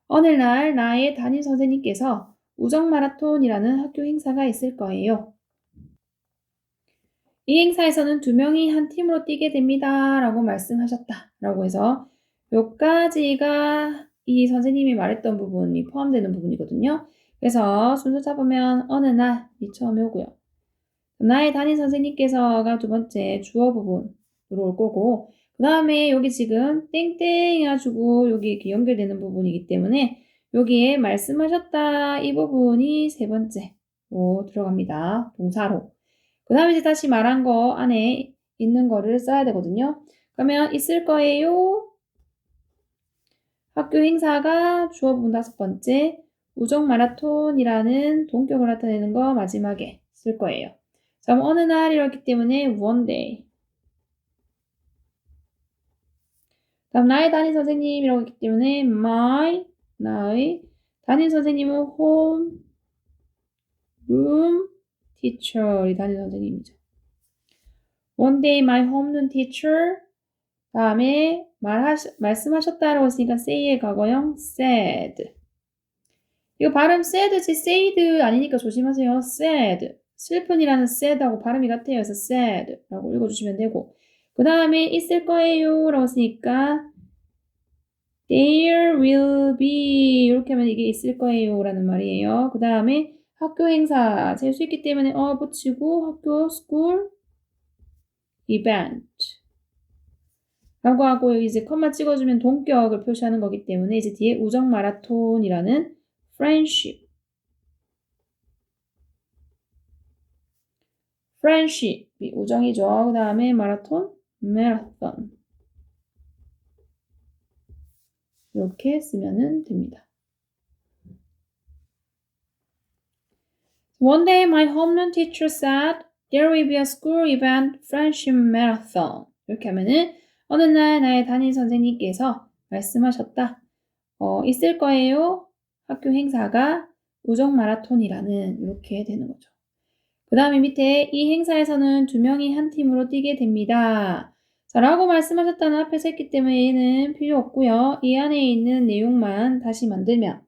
어느 날 나의 담임 선생님께서 우정 마라톤이라는 학교 행사가 있을 거예요. 이 행사에서는 2명이 한 팀으로 뛰게 됩니다. 라고 말씀하셨다. 라고 해서 여기까지가 이 선생님이 말했던 부분이 포함되는 부분이거든요. 그래서 순서 잡으면 어느 날이 처음에 오고요. 나의 담임 선생님께서가 두 번째 주어 부분으로 올 거고 그 다음에 여기 지금 땡땡 해가지고 여기 이렇게 연결되는 부분이기 때문에 여기에 말씀하셨다 이 부분이 세 번째로 들어갑니다. 동사로. 그 다음에 이제 다시 말한 거 안에 있는 거를 써야 되거든요. 그러면 있을 거예요. 학교 행사가 주어 부분 다섯 번째, 우정 마라톤이라는 동격을 나타내는 거 마지막에 쓸 거예요. 자, 그럼 어느 날이었기 때문에 one day. 다음 나의 담임 선생님이라고 했기 때문에 나의 담임 선생님은 home room teacher이 담임 선생님이죠. One day my homeroom teacher 다음에 말씀하셨다라고 했으니까 say의 과거형 said. 이거 발음 said지 said 아니니까 조심하세요. said. 슬픈이라는 sad하고 발음이 같아요. 그래서 sad라고 읽어주시면 되고 그 다음에 있을 거예요 라고 했으니까 there will be 이렇게 하면 이게 있을 거예요 라는 말이에요. 그 다음에 학교 행사 셀 수 있기 때문에 붙이고 학교 school event 라고 하고 이제 컴마 찍어주면 동격을 표시하는 거기 때문에 이제 뒤에 우정 마라톤이라는 friendship이 우정이죠. 그 다음에 마라톤 marathon 이렇게 쓰면 됩니다. One day my homeroom teacher said there will be a school event friendship marathon 이렇게 하면은 어느 날 나의 담임 선생님께서 말씀하셨다. 있을 거예요. 학교 행사가 우정 마라톤이라는 이렇게 되는 거죠. 그 다음에 밑에 이 행사에서는 2명이 한 팀으로 뛰게 됩니다. 자, 라고 말씀하셨다는 앞에서 했기 때문에 얘는 필요 없고요. 이 안에 있는 내용만 다시 만들면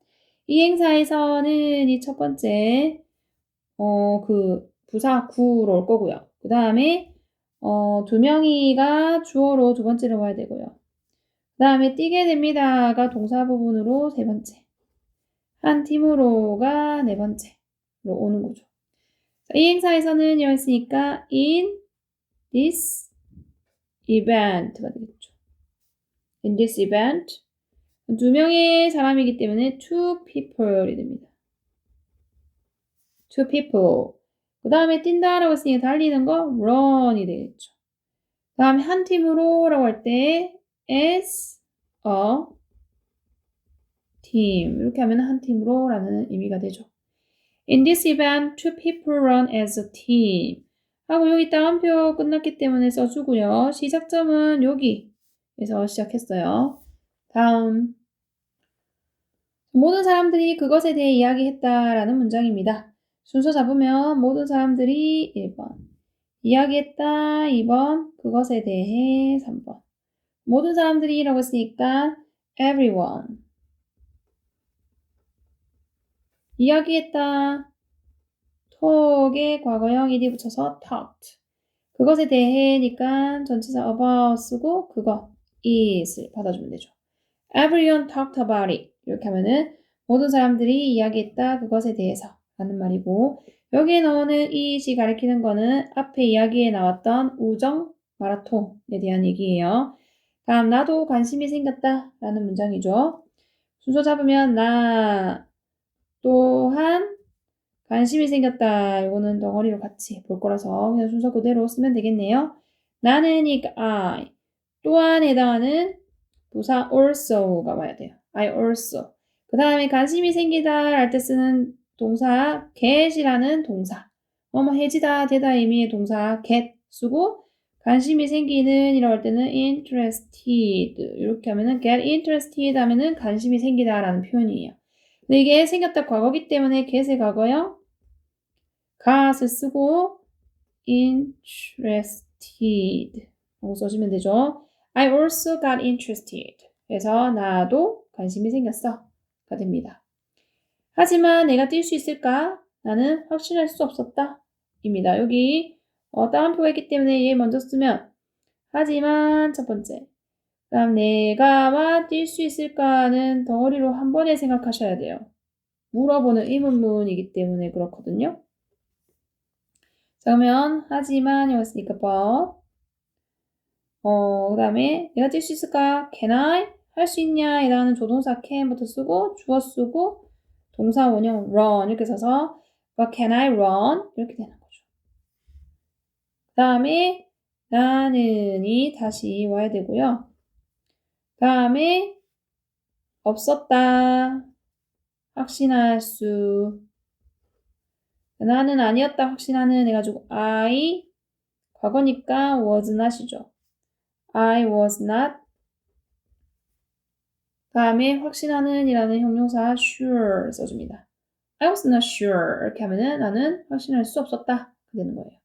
이 행사에서는 이 첫 번째 그 부사 구로 올 거고요. 그 다음에 2명이가 주어로 두 번째로 와야 되고요. 그 다음에 뛰게 됩니다가 동사 부분으로 세 번째. 한 팀으로가 네 번째로 오는 거죠. 자, 이 행사에서는 여기 있으니까 in this event가 되겠죠. in this event 2명의 사람이기 때문에 two people이 됩니다. two people 그 다음에 뛴다라고 했으니까 달리는 거 run이 되겠죠. 그 다음에 한 팀으로 라고 할 때 as a team 이렇게 하면 한 팀으로 라는 의미가 되죠. In this event, two people run as a team 하고 여기 따옴표 끝났기 때문에 써주고요. 시작점은 여기에서 시작했어요. 다음 모든 사람들이 그것에 대해 이야기했다라는 문장입니다. 순서 잡으면 모든 사람들이 1번. 이야기했다 2번. 그것에 대해 3번. 모든 사람들이 라고 했으니까 everyone. 이야기했다. talk에 과거형 ed 붙여서 talked. 그것에 대해니까 전치사 about 쓰고 그거 is를 받아주면 되죠. Everyone talked about it. 이렇게 하면은 모든 사람들이 이야기했다 그것에 대해서 라는 말이고 여기에 나오는 it이 가리키는 거는 앞에 이야기에 나왔던 우정 마라톤에 대한 얘기예요. 다음 나도 관심이 생겼다 라는 문장이죠. 순서 잡으면 나 또한 관심이 생겼다. 이거는 덩어리로 같이 볼 거라서 그냥 순서 그대로 쓰면 되겠네요. 나는 이니까 I. 또한 해당하는 부사 also가 와야 돼요. I also. 그 다음에 관심이 생기다 할 때 쓰는 동사 get이라는 동사. 해지다 되다 의미의 동사 get 쓰고 관심이 생기는 이라고 할 때는 interested 이렇게 하면은 get interested 하면은 관심이 생기다 라는 표현이에요. 근데 이게 생겼다 과거기 때문에 get의 과거요. got을 쓰고 interested 라고 써주면 되죠. I also got interested. 그래서 나도 관심이 생겼어. 가 됩니다. 하지만 내가 뛸 수 있을까? 나는 확신할 수 없었다. 입니다. 여기 따옴표가 있기 때문에 얘 먼저 쓰면 하지만 첫 번째 그다음 내가와 뛸 수 있을까는 덩어리로 한 번에 생각하셔야 돼요. 물어보는 의문문이기 때문에 그렇거든요. 자, 그러면 하지만이었으니까 but 그 다음에 내가 뛸 수 있을까? Can I? 할 수 있냐? 이라는 조동사 can부터 쓰고 주어 쓰고 동사 원형 run 이렇게 써서 But can I run? 이렇게 되는 거죠. 그 다음에 나는이 다시 와야 되고요. 그 다음에 없었다. 확신할 수. 나는 아니었다. 확신하는 해가지고 I 과거니까 was not이죠. I was not. 다음에 확신하는 이라는 형용사 sure 써줍니다. I was not sure 이렇게 하면은 나는 확신할 수 없었다 되는 거예요.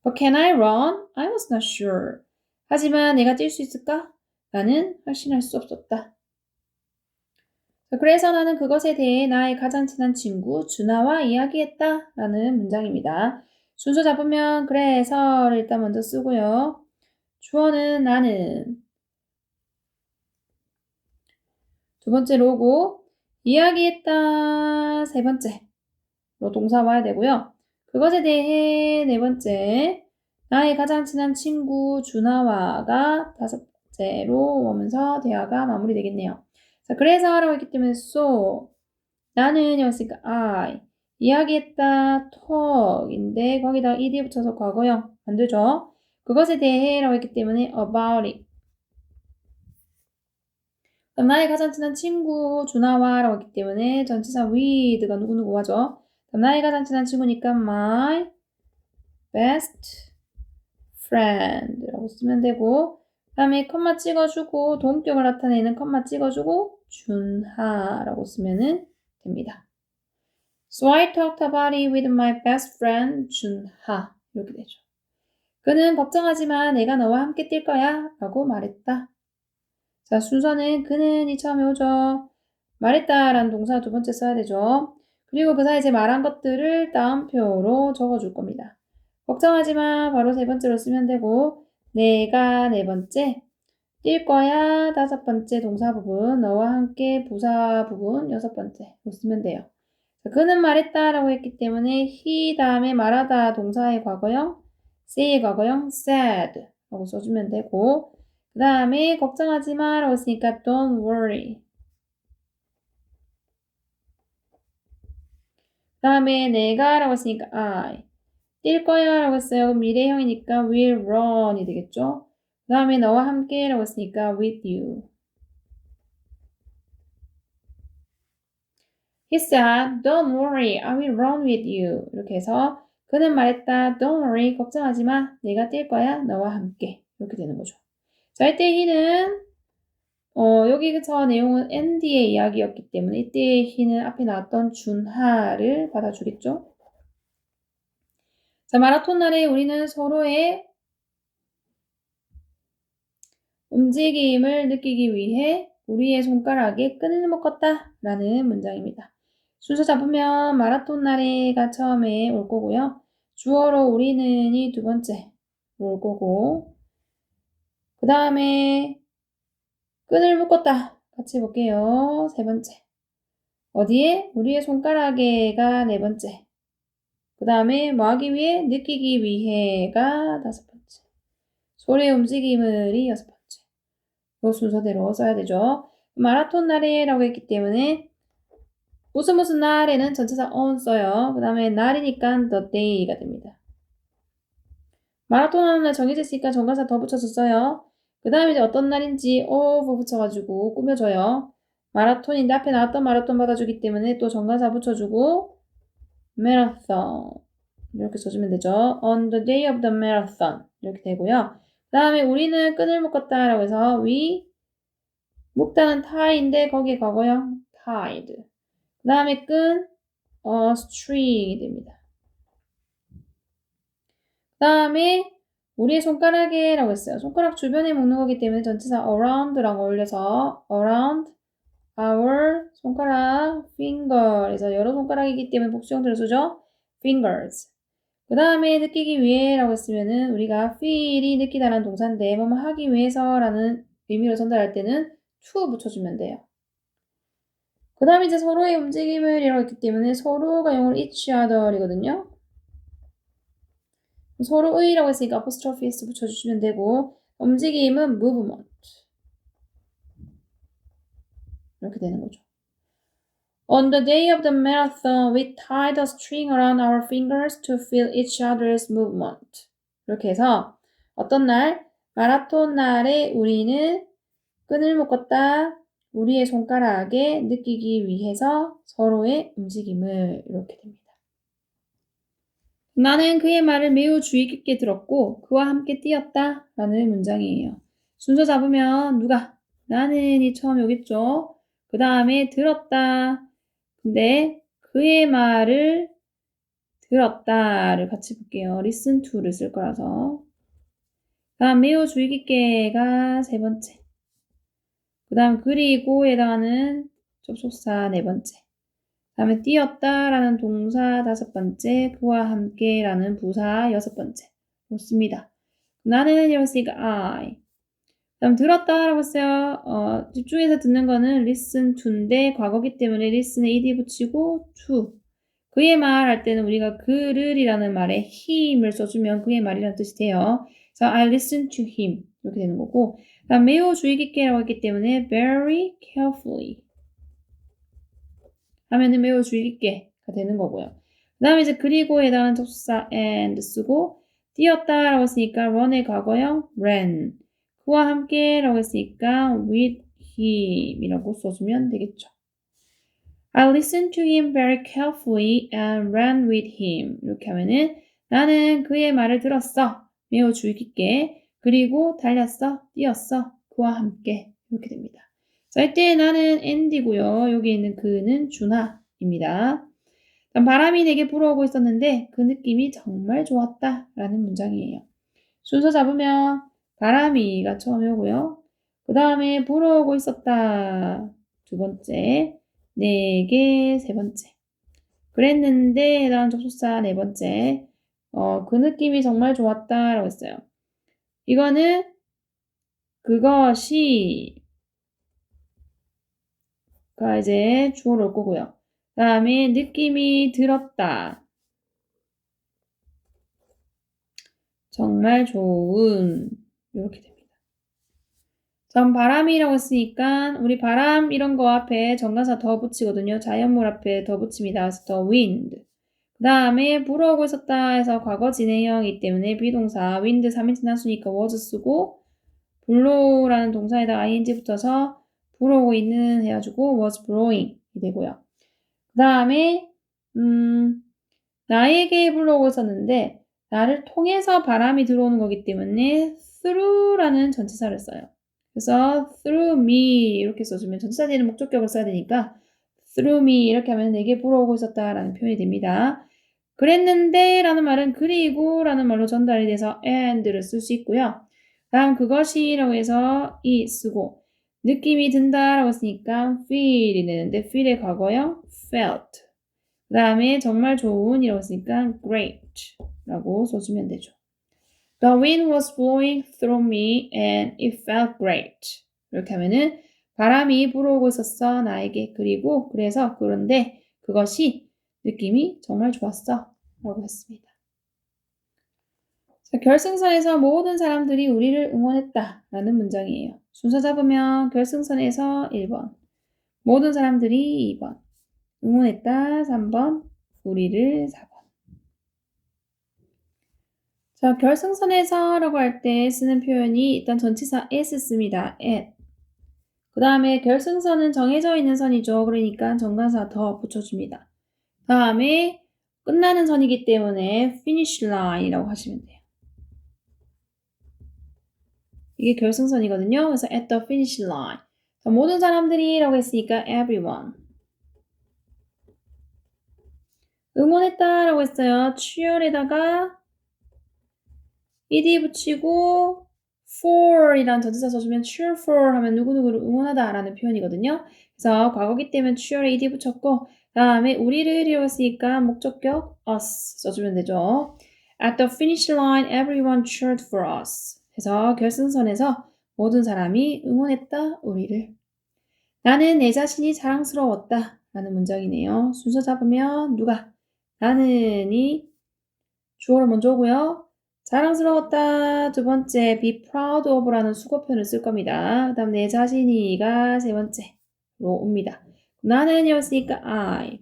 But can I run? I was not sure. 하지만 내가 뛸 수 있을까? 나는 확신할 수 없었다. 그래서 나는 그것에 대해 나의 가장 친한 친구 준하와 이야기했다 라는 문장입니다. 순서 잡으면 그래서를 일단 먼저 쓰고요. 주어는 나는 두 번째로고 이야기했다 세 번째로 동사 와야 되고요. 그것에 대해 네 번째 나의 가장 친한 친구 준하와가 다섯 번째로 오면서 대화가 마무리되겠네요. 자, 그래서 라고 했기 때문에 so 나는 이었으니까 I 이야기했다 talk인데 거기다가 ed 붙여서 과거형 안 되죠. 그것에 대해 라고 했기 때문에 about it 나의 가장 친한 친구 준하와 라고 했기 때문에 전치사 with가 누구누구 하죠. 나의 가장 친한 친구니까 my best friend 라고 쓰면 되고 그 다음에 컴마 찍어주고 동격을 나타내는 컴마 찍어주고 준하라고 쓰면 됩니다. So I talked about it with my best friend 준하 이렇게 되죠. 그는 걱정하지마 내가 너와 함께 뛸 거야 라고 말했다. 자, 순서는 그는이 처음에 오죠. 말했다 라는 동사 두 번째 써야 되죠. 그리고 그 사이에 말한 것들을 따옴표로 적어줄 겁니다. 걱정하지마 바로 세 번째로 쓰면 되고 내가 네 번째 뛸 거야 다섯 번째 동사 부분 너와 함께 부사 부분 여섯 번째로 쓰면 돼요. 자, 그는 말했다 라고 했기 때문에 he 다음에 말하다 동사의 과거형 say의 과거형 said 라고 써주면 되고 그 다음에 걱정하지 마 라고 했으니까 don't worry. 그 다음에 내가 라고 했으니까 I. 뛸 거야 라고 했어요. 미래형이니까 will run이 되겠죠. 그 다음에 너와 함께 라고 했으니까 with you. He said, don't worry, I will run with you. 이렇게 해서 그는 말했다. Don't worry, 걱정하지 마. 내가 뛸 거야. 너와 함께. 이렇게 되는 거죠. 자, 이때 he는 여기서 내용은 앤디의 이야기였기 때문에 이때 he는 앞에 나왔던 준하를 받아주겠죠. 자, 마라톤 날에 우리는 서로의 움직임을 느끼기 위해 우리의 손가락에 끈을 묶었다 라는 문장입니다. 순서 잡으면 마라톤 날에가 처음에 올 거고요. 주어로 우리는이 두 번째 올 거고, 그 다음에 끈을 묶었다 같이 해볼게요. 세 번째. 어디에? 우리의 손가락에가 네 번째. 그 다음에 뭐 하기 위해? 느끼기 위해가 다섯 번째. 소리의 움직임을이 여섯 번째. 이 순서대로 써야 되죠. 마라톤 날에라고 했기 때문에 무슨 날에는 전치사 on 써요. 그 다음에 날이니까 the day가 됩니다. 마라톤 하는 날 정해져 있으니까 정관사 더 붙여서 써요. 그 다음에 이제 어떤 날인지 of 붙여가지고 꾸며줘요. 마라톤인데 앞에 나왔던 마라톤 받아주기 때문에 또 정관사 붙여주고 marathon 이렇게 써주면 되죠. On the day of the marathon 이렇게 되고요. 그 다음에 우리는 끈을 묶었다 라고 해서 we 묶다는 tie인데 거기에 과거형 tied. 그 다음에 끈 string이 됩니다. 그 다음에 우리의 손가락에 라고 했어요. 손가락 주변에 묶는 거기 때문에 전치사 around랑 어울려서 around our 손가락 finger에서 여러 손가락이기 때문에 복수형태로 쓰죠. fingers. 그 다음에 느끼기 위해 라고 했으면은 우리가 feel이 느끼다라는 동사인데 뭐뭐 하기 위해서라는 의미로 전달할 때는 to 붙여주면 돼요. 그 다음에 이제 서로의 움직임을 이라고 했기 때문에 서로가 영어로 each other이거든요. 서로의라고 했으니까 apostrophe s 붙여주시면 되고, 움직임은 movement 이렇게 되는 거죠. On the day of the marathon, we tied a string around our fingers to feel each other's movement. 이렇게 해서 어떤 날? 마라톤 날에 우리는 끈을 묶었다. 우리의 손가락에 느끼기 위해서 서로의 움직임을 이렇게 됩니다. 나는 그의 말을 매우 주의 깊게 들었고 그와 함께 뛰었다 라는 문장이에요. 순서 잡으면 누가? 나는이 처음에 오겠죠. 그 다음에 들었다. 근데 그의 말을 들었다를 같이 볼게요. listen to를 쓸 거라서. 다음 매우 주의 깊게가 세 번째. 그 다음 그리고에 해당하는 접속사 네 번째. 다음에 뛰었다라는 동사 다섯 번째, 그와 함께라는 부사 여섯 번째. 좋습니다. 나는 이라고 했으니까 I. 다음 들었다라고 했어요. 집중해서 듣는 거는 listen to인데 과거기 때문에 listen에 ed 붙이고 to. 그의 말 할 때는 우리가 그를이라는 말에 him을 써주면 그의 말이라는 뜻이 돼요. 그래서 I listen to him 이렇게 되는 거고, 다음 매우 주의 깊게라고 했기 때문에 very carefully 하면은 매우 주의 깊게가 되는 거고요. 그 다음에 이제 그리고에 해당하는 접속사 and 쓰고, 뛰었다라고 했으니까 run의 과거형 ran, 그와 함께라고 했으니까 with him 이라고 써주면 되겠죠. I listened to him very carefully and ran with him. 이렇게 하면은 나는 그의 말을 들었어. 매우 주의 깊게. 그리고 달렸어. 뛰었어. 그와 함께. 이렇게 됩니다. 자, 이때 나는 앤디고요. 여기 있는 그는 준하입니다. 바람이 내게 불어오고 있었는데 그 느낌이 정말 좋았다 라는 문장이에요. 순서 잡으면 바람이가 처음에 오고요. 그 다음에 불어오고 있었다 두 번째, 내게 세 번째, 그랬는데 해당하는 접속사 네 번째, 그 느낌이 정말 좋았다 라고 했어요. 이거는 그것이 가 이제 주어로 올 거고요. 그 다음에 느낌이 들었다. 정말 좋은 이렇게 됩니다. 전 바람이라고 했으니까 우리 바람 이런 거 앞에 정관사 더 붙이거든요. 자연물 앞에 더 붙입니다. 그래서 the wind. 그 다음에 불어오고 있었다 해서 과거 진행형이기 때문에 비동사 wind 3인칭 단수니까 was 쓰고 blow라는 동사에다 ing 붙어서 불어오고 있는 해가지고 was blowing 이 되고요. 그 다음에 나에게 불어오고 있었는데 나를 통해서 바람이 들어오는 거기 때문에 through라는 전치사를 써요. 그래서 through me 이렇게 써주면 전치사 뒤에는 목적격을 써야 되니까 through me 이렇게 하면 내게 불어오고 있었다라는 표현이 됩니다. 그랬는데 라는 말은 그리고 라는 말로 전달이 돼서 and를 쓸 수 있고요. 다음 그것이 라고 해서 이 쓰고 느낌이 든다 라고 했으니까 feel이 되는데 feel의 과거형 felt. 그 다음에 정말 좋은 이라고 했으니까 great 라고 써주면 되죠. The wind was blowing through me and it felt great. 이렇게 하면은 바람이 불어오고 있었어 나에게. 그리고 그래서 그런데 그것이 느낌이 정말 좋았어 라고 했습니다. 자, 결승선에서 모든 사람들이 우리를 응원했다 라는 문장이에요. 순서 잡으면 결승선에서 1번, 모든 사람들이 2번, 응원했다 3번, 우리를 4번. 자, 결승선에서 라고 할 때 쓰는 표현이 일단 전치사 s 씁니다. at. 그 다음에 결승선은 정해져 있는 선이죠. 그러니까 정관사 더 붙여줍니다. 다음에 끝나는 선이기 때문에 finish line이라고 하시면 돼요. 이게 결승선이거든요. 그래서 at the finish line. 자, 모든 사람들이 라고 했으니까 everyone. 응원했다 라고 했어요. cheer에다가 ed 붙이고 for 이란 전치사 써주면 cheer for 하면 누구누구를 응원하다 라는 표현이거든요. 그래서 과거기 때문에 cheer에 ed 붙였고 다음에 우리를 이라고 했으니까 목적격 us 써주면 되죠. At the finish line, everyone cheered for us. 그래서 결승선에서 모든 사람이 응원했다 우리를. 나는 내 자신이 자랑스러웠다 라는 문장이네요. 순서 잡으면 누가? 나는이 주어로 먼저 오고요. 자랑스러웠다 두 번째 be proud of 라는 수거표현을 쓸 겁니다. 그 다음 내 자신이가 세 번째로 옵니다. 나는 이었으니까 I.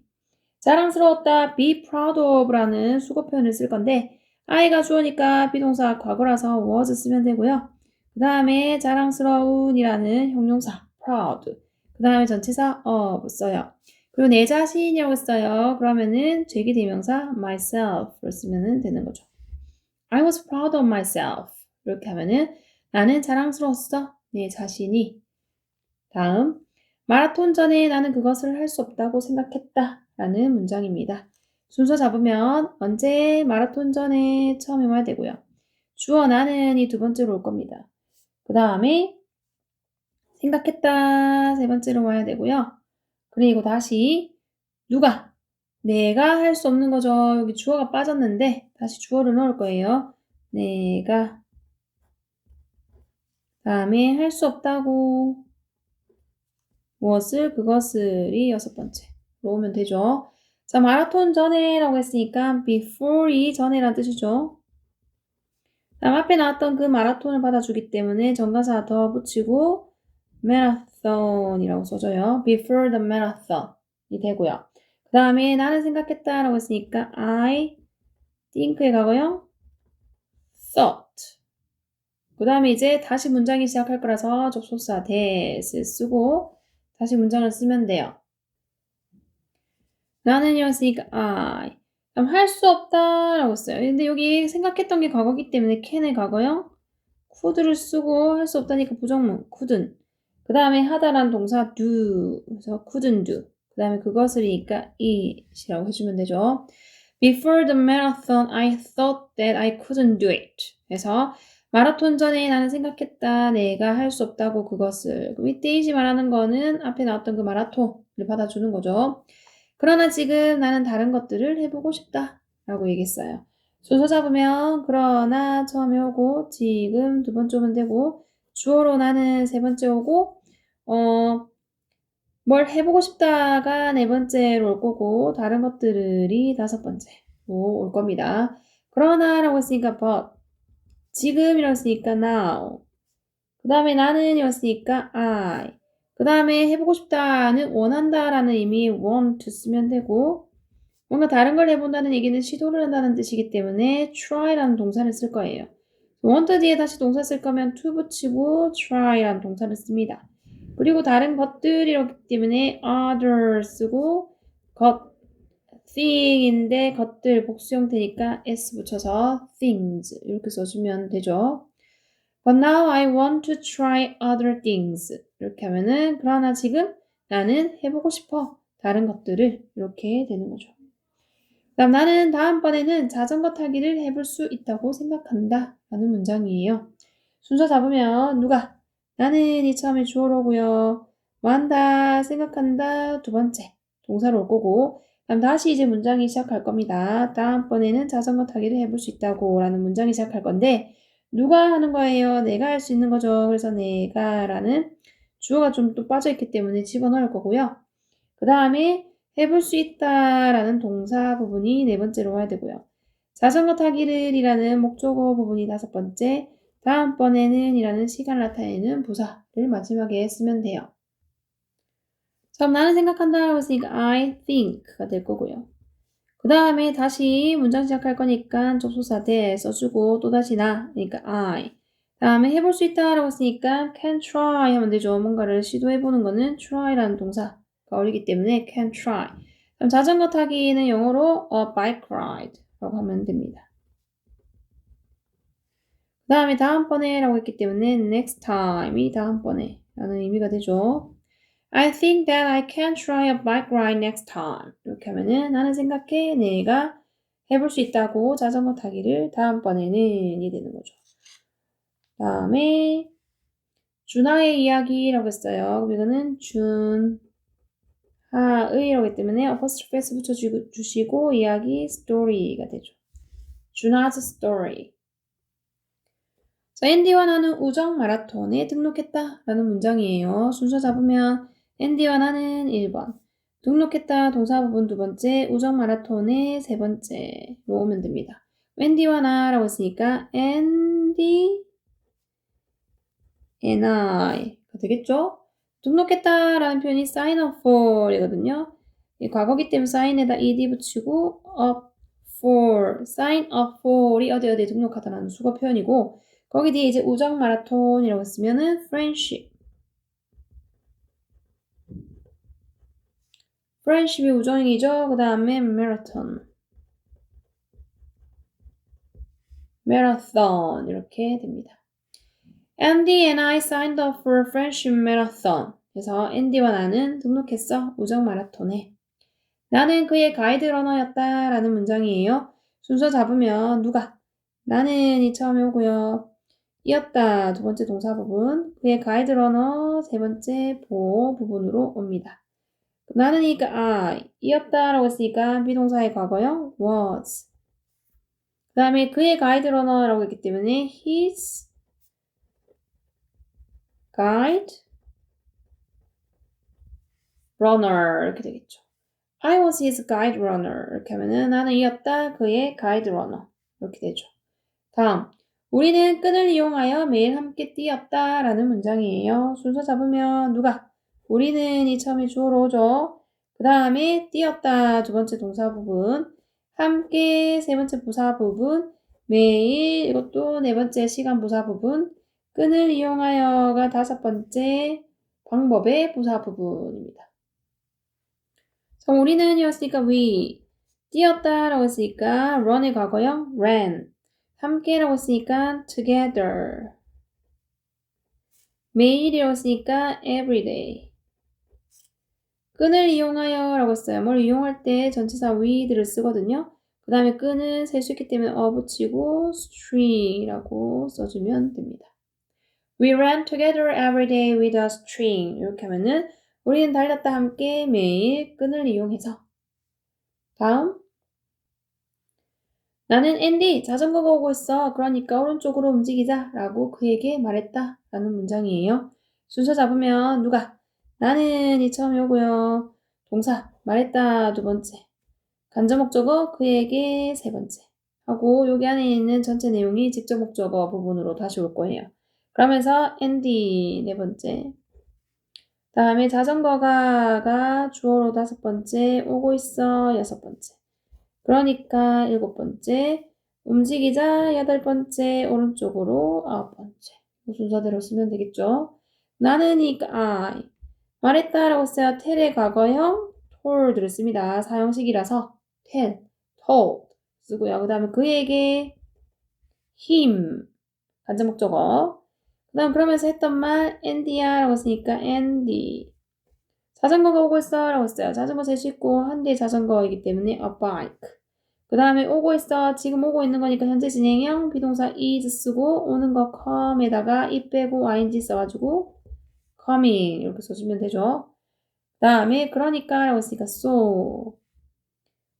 자랑스러웠다 be proud of 라는 수거표현을 쓸 건데 I가 주어니까 비동사 과거라서 was 쓰면 되고요. 그 다음에 자랑스러운이라는 형용사 proud. 그 다음에 전치사 of 써요. 그리고 내 자신이라고 써요. 그러면은 제기대명사 myself를 쓰면 되는 거죠. I was proud of myself. 이렇게 하면은 나는 자랑스러웠어. 내 자신이. 다음 마라톤 전에 나는 그것을 할 수 없다고 생각했다 라는 문장입니다. 순서 잡으면 언제 마라톤 전에 처음에 와야 되고요. 주어 나는이 두 번째로 올 겁니다. 그 다음에 생각했다 세 번째로 와야 되고요. 그리고 다시 누가 내가 할 수 없는 거죠. 여기 주어가 빠졌는데 다시 주어를 넣을 거예요. 내가 다음에 할 수 없다고 무엇을 그것을이 여섯 번째로 오면 되죠. 자, 마라톤 전에 라고 했으니까 before이 전에란 뜻이죠. 다음 앞에 나왔던 그 마라톤을 받아주기 때문에 정관사 더 붙이고 marathon이라고 써줘요. before the marathon이 되고요. 그 다음에 나는 생각했다 라고 했으니까 I think의 과거형 thought. 그 다음에 이제 다시 문장이 시작할 거라서 접속사 that을 쓰고 다시 문장을 쓰면 돼요. 나는이었으니까 I. 그럼 할 수 없다 라고 써요. 근데 여기 생각했던 게 과거기 때문에 can의 과거형 could를 쓰고 할 수 없다니까 부정문 couldn't. 그 다음에 하다란 동사 do. 그래서 couldn't do. 그 다음에 그것을이니까 it이라고 해주면 되죠. Before the marathon, I thought that I couldn't do it. 그래서 마라톤 전에 나는 생각했다. 내가 할 수 없다고 그것을. 이때 이지 말하는 거는 앞에 나왔던 그 마라톤을 받아주는 거죠. 그러나 지금 나는 다른 것들을 해보고 싶다. 라고 얘기했어요. 순서 잡으면 그러나 처음에 오고 지금 두 번째 오면 되고 주어로 나는 세 번째 오고 뭘 해보고 싶다가 네 번째로 올 거고 다른 것들이 다섯 번째로 올 겁니다. 그러나 라고 했으니까 but 지금이라고 했으니까 now 그 다음에 나는이었으니까 I 그 다음에 해보고 싶다는 원한다 라는 의미 want to 쓰면 되고 뭔가 다른 걸 해본다는 얘기는 시도를 한다는 뜻이기 때문에 try라는 동사를 쓸 거예요. want 뒤에 다시 동사 쓸 거면 to 붙이고 try라는 동사를 씁니다. 그리고 다른 것들이기 때문에 other 쓰고 것, thing인데 것들 복수 형태니까 s 붙여서 things 이렇게 써주면 되죠. But now I want to try other things. 이렇게 하면은 그러나 지금 나는 해보고 싶어. 다른 것들을 이렇게 되는 거죠. 그다음 나는 다음번에는 자전거 타기를 해볼 수 있다고 생각한다 라는 문장이에요. 순서 잡으면 누가? 나는이 처음에 주어로 오고요. 만다, 생각한다 두 번째 동사로 올 거고 그다음 다시 이제 문장이 시작할 겁니다. 다음번에는 자전거 타기를 해볼 수 있다고 라는 문장이 시작할 건데 누가 하는 거예요? 내가 할 수 있는 거죠. 그래서 내가 라는 주어가 좀 또 빠져있기 때문에 집어넣을 거고요. 그 다음에 해볼 수 있다라는 동사 부분이 네 번째로 와야 되고요. 자전거 타기를 이라는 목적어 부분이 다섯 번째, 다음번에는 이라는 시간을 나타내는 부사를 마지막에 쓰면 돼요. 그럼 나는 생각한다라고 했으니까 I think가 될 거고요. 그 다음에 다시 문장 시작할 거니까 접속사 that 써주고 또다시 나, 그러니까 I. 다음에 해볼 수 있다라고 했으니까 can try 하면 되죠. 뭔가를 시도해보는 거는 try라는 동사가 어울리기 때문에 can try. 그럼 자전거 타기는 영어로 a bike ride 라고 하면 됩니다. 그 다음에 다음번에 라고 했기 때문에 next time이 다음번에 라는 의미가 되죠. I think that I can try a bike ride next time. 이렇게 하면은 나는 생각해 내가 해볼 수 있다고 자전거 타기를 다음번에는이 되는 거죠. 다음에 준하의 이야기라고 했어요. 그럼 이거는 준하의라고 했기 때문에 apostrophe s 붙여주시고 이야기 story가 되죠. 준하's story. 자, 앤디와 나는 우정 마라톤에 등록했다 라는 문장이에요. 순서 잡으면 앤디와 나는 1번, 등록했다 동사 부분 두 번째, 우정 마라톤의 세 번째로 오면 됩니다. 앤디와 나라고 했으니까 앤디 and I가 되겠죠? 등록했다 라는 표현이 sign up for 이거든요. 과거기 때문에 sign에다 ed 붙이고 up for, sign up for이 어디에 등록하다라는 수거 표현이고 거기 뒤에 이제 우정 마라톤이라고 했으면은 friendship. friendship이 우정이죠. 그 다음에 marathon. marathon 이렇게 됩니다. Andy and I signed up for a friendship marathon. 그래서 앤디와 나는 등록했어. 우정 마라톤에. 나는 그의 가이드 러너였다 라는 문장이에요. 순서 잡으면 누가? 나는이 처음에 오고요. 이었다 두 번째 동사 부분, 그의 가이드 러너 세 번째 보호 부분으로 옵니다. 나는이니까 I, 이었다 라고 했으니까 비동사의 과거형 was. 그 다음에 그의 가이드 러너라고 했기 때문에 his guide runner 이렇게 되겠죠. I was his guide runner 이렇게 하면은 나는 이었다 그의 가이드 러너 이렇게 되죠. 다음 우리는 끈을 이용하여 매일 함께 뛰었다 라는 문장이에요. 순서 잡으면 누가? 우리는이 처음에 주어로 오죠. 그 다음에 뛰었다 두 번째 동사 부분, 함께 세 번째 부사 부분, 매일 이것도 네 번째 시간 부사 부분, 끈을 이용하여가 다섯 번째 방법의 부사 부분입니다. 그럼 우리는이었으니까 we, 뛰었다라고 했으니까 run의 과거형 ran, 함께라고 했으니까 together, 매일이라고 했으니까 everyday, 끈을 이용하여 라고 했어요. 뭘 이용할 때 전치사 with를 쓰거든요. 그 다음에 끈은 셀 수 있기 때문에 붙이고 string이라고 써주면 됩니다. We ran together every day with a string. 이렇게 하면은 우리는 달렸다 함께 매일 끈을 이용해서. 다음 나는 앤디 자전거가 오고 있어. 그러니까 오른쪽으로 움직이자 라고 그에게 말했다 라는 문장이에요. 순서 잡으면 누가? 나는이 처음에 오고요. 동사 말했다 두 번째. 간접 목적어 그에게 세 번째. 하고 여기 안에 있는 전체 내용이 직접 목적어 부분으로 다시 올 거예요. 그러면서 앤디 네 번째. 다음에 자전거가 주어로 다섯 번째. 오고 있어 여섯 번째. 그러니까 일곱 번째, 움직이자 여덟 번째, 오른쪽으로 아홉 번째. 순서대로 쓰면 되겠죠. 나는이니까 I. 말했다라고 써요. tell의 과거형 told를 씁니다. 사형식이라서 tell, told 쓰고요. 그 다음에 그에게 him, 간접 목적어. 그 다음 그러면서 했던 말 Andy야 라고 쓰니까 Andy. 자전거가 오고 있어 라고 써요. 자전거 셀 수 있고 한 대의 자전거이기 때문에 a bike. 그 다음에 오고 있어. 지금 오고 있는 거니까 현재 진행형 비동사 is 쓰고 오는 거 come에다가 이 빼고 ing 써가지고 coming 이렇게 써주면 되죠. 그 다음에 그러니까 라고 했으니까 so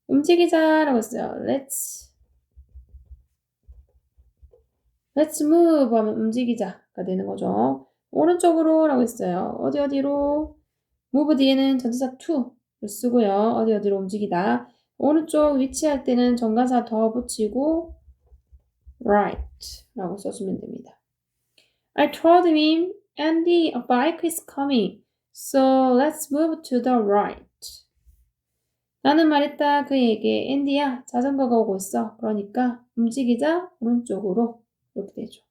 움직이자 라고 했어요. Let's move 하면 움직이자가 되는 거죠. 오른쪽으로 라고 했어요. 어디로? move 뒤에는 전치사 to를 쓰고요. 어디로 움직이다. 오른쪽 위치할 때는 정관사 더 붙이고 right 라고 써주면 됩니다. I told him, Andy, a bike is coming. So let's move to the right. 나는 말했다 그에게 앤디야 자전거가 오고 있어. 그러니까 움직이자 오른쪽으로 이렇게 되죠.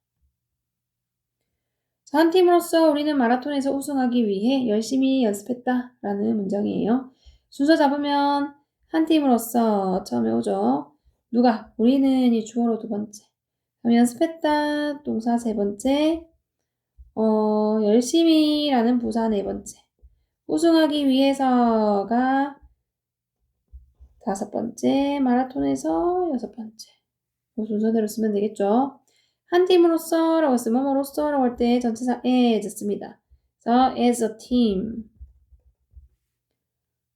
자, 한 팀으로서 우리는 마라톤에서 우승하기 위해 열심히 연습했다 라는 문장이에요. 순서 잡으면 한 팀으로서 처음에 오죠. 누가? 우리는 이 주어로 두 번째. 그럼 연습했다 동사 세 번째. 열심히라는 부사 네 번째. 우승하기 위해서가 다섯 번째. 마라톤에서 여섯 번째. 그 순서대로 쓰면 되겠죠. 한 팀으로서 라고 했으면 뭐로써 라고 할 때 전치사 as 씁니다. 그래서 as a team.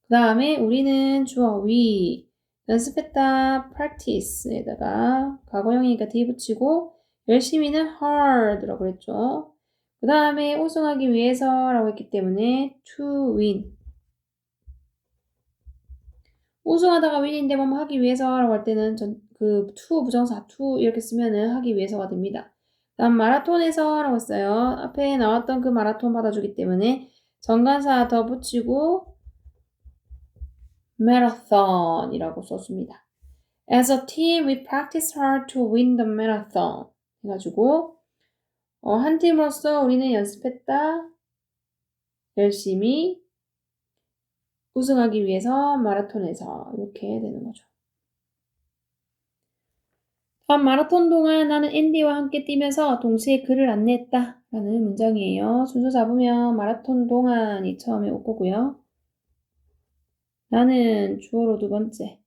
그 다음에 우리는 주어 we. 연습했다 practice에다가 과거형이니까 d 붙이고 열심히는 hard라고 그랬죠. 그 다음에 우승하기 위해서라고 했기 때문에 to win. 우승하다가 win인데 뭐 하기 위해서라고 할 때는 to 부정사 to 이렇게 쓰면은 하기 위해서가 됩니다. 다음 마라톤에서라고 했어요. 앞에 나왔던 그 마라톤 받아주기 때문에 정관사 더 붙이고 marathon이라고 썼습니다. As a team, we practice hard to win the marathon. 해가지고 한 팀으로서 우리는 연습했다. 열심히 우승하기 위해서 마라톤에서 이렇게 되는 거죠. 다음 마라톤 동안 나는 앤디와 함께 뛰면서 동시에 그를 안내했다 라는 문장이에요. 순서 잡으면 마라톤 동안이 처음에 올 거고요. 나는 주어로 두 번째.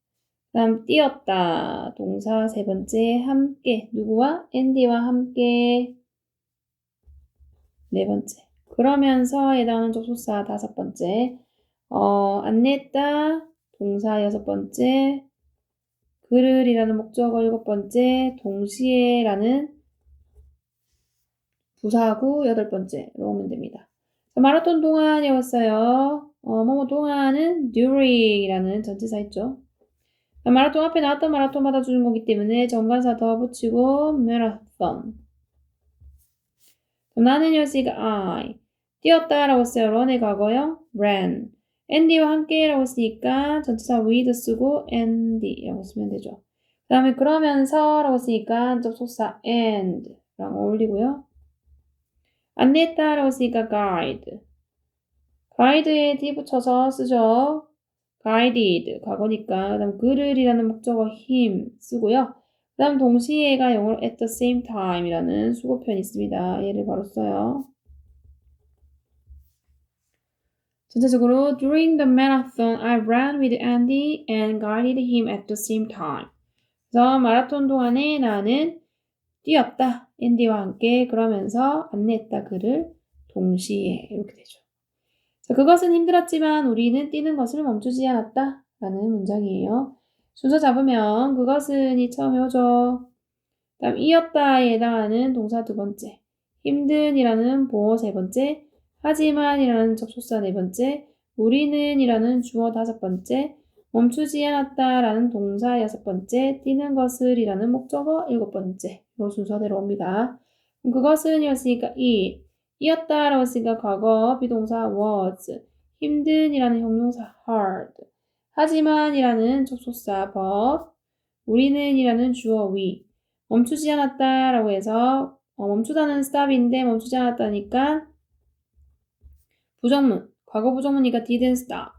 다음 뛰었다 동사 세 번째. 함께 누구와? 앤디와 함께 네 번째. 그러면서 해당하는 접속사 다섯 번째. 안내했다 동사 여섯 번째. 그를이라는 목적어 일곱 번째. 동시에라는 부사구 여덟 번째로 오면 됩니다. 자, 마라톤 동안이었어요. 뭐뭐 동안은 during이라는 전치사 있죠. 자, 마라톤 앞에 나왔던 마라톤 받아주는 거기 때문에 정관사 더 붙이고 marathon. 나는 였으니까 I. 뛰었다라고 했어요. run의 과거형 ran. 앤디와 함께라고 했으니까 전치사 with 쓰고 andy라고 쓰면 되죠. 그 다음에 그러면서라고 했으니까 접속사 and랑 어울리고요. 안내했다라고 했으니까 guide. guide에 d 붙여서 쓰죠. guided 과거니까. 그 다음 그를이라는 목적어 him 쓰고요. 그 다음 동시에가 영어로 at the same time 이라는 수고편이 있습니다. 얘를 바로 써요. 전체적으로 during the marathon, I ran with Andy and guided him at the same time. 그래서 마라톤 동안에 나는 뛰었다. 앤디와 함께 그러면서 안내했다. 그를 동시에 이렇게 되죠. 자, 그것은 힘들었지만 우리는 뛰는 것을 멈추지 않았다. 라는 문장이에요. 순서 잡으면 그것은이 처음에 오죠. 다음 이었다에 해당하는 동사 두 번째. 힘든이라는 보어 세 번째. 하지만이라는 접속사 네 번째. 우리는이라는 주어 다섯 번째. 멈추지 않았다라는 동사 여섯 번째. 뛰는 것을이라는 목적어 일곱 번째. 이 순서대로 옵니다. 그것은이었으니까 이었다라고 했으니까 과거 비동사 was. 힘든이라는 형용사 hard. 하지만이라는 접속사 but. 우리는이라는 주어 we. 멈추지 않았다라고 해서 멈추다는 stop인데 멈추지 않았다니까 부정문. 과거 부정문이니까 didn't stop.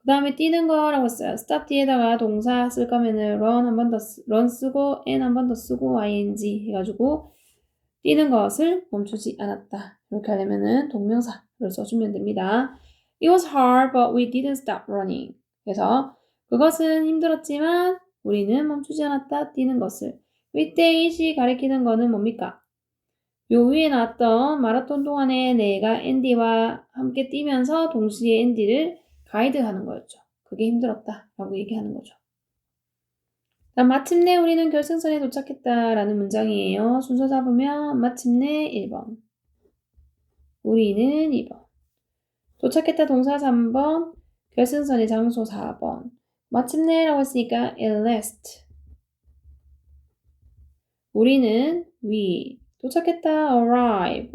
그 다음에 뛰는 거라고 했어요. stop 뒤에다가 동사 쓸 거면은 run 한 번 더 run 쓰고 and 한 번 더 쓰고 ing 해가지고 뛰는 것을 멈추지 않았다. 이렇게 하려면은 동명사를 써주면 됩니다. It was hard, but we didn't stop running. 그래서 그것은 힘들었지만 우리는 멈추지 않았다. 뛰는 것을. with it이 가리키는 거는 뭡니까? 요 위에 나왔던 마라톤 동안에 내가 앤디와 함께 뛰면서 동시에 앤디를 가이드하는 거였죠. 그게 힘들었다 라고 얘기하는 거죠. 마침내 우리는 결승선에 도착했다라는 문장이에요. 순서 잡으면 마침내 1번, 우리는 2번, 도착했다 동사 3번, 결승선의 장소 4번, 마침내라고 했으니까 at last, 우리는 we, 도착했다 arrive,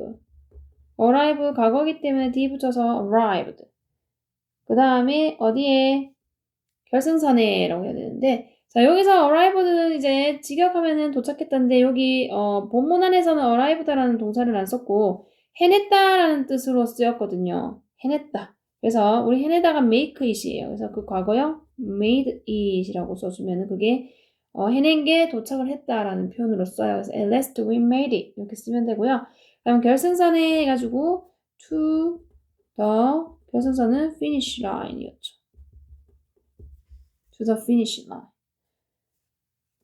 과거이기 때문에 d 붙여서 arrived, 그 다음에 어디에? 결승선에 라고 해야 되는데 자 여기서 arrived는 이제 직역하면은 도착했다인데 여기 본문 안에서는 arrived라는 동사를 안 썼고 해냈다라는 뜻으로 쓰였거든요. 해냈다. 그래서 우리 해내다가 make it이에요. 그래서 그 과거형 made it이라고 써주면은 그게 해낸 게 도착을 했다라는 표현으로 써요. 그래서 at last we made it 이렇게 쓰면 되고요. 그다음 결승선에 해가지고 to the 결승선은 finish line이었죠. to the finish line.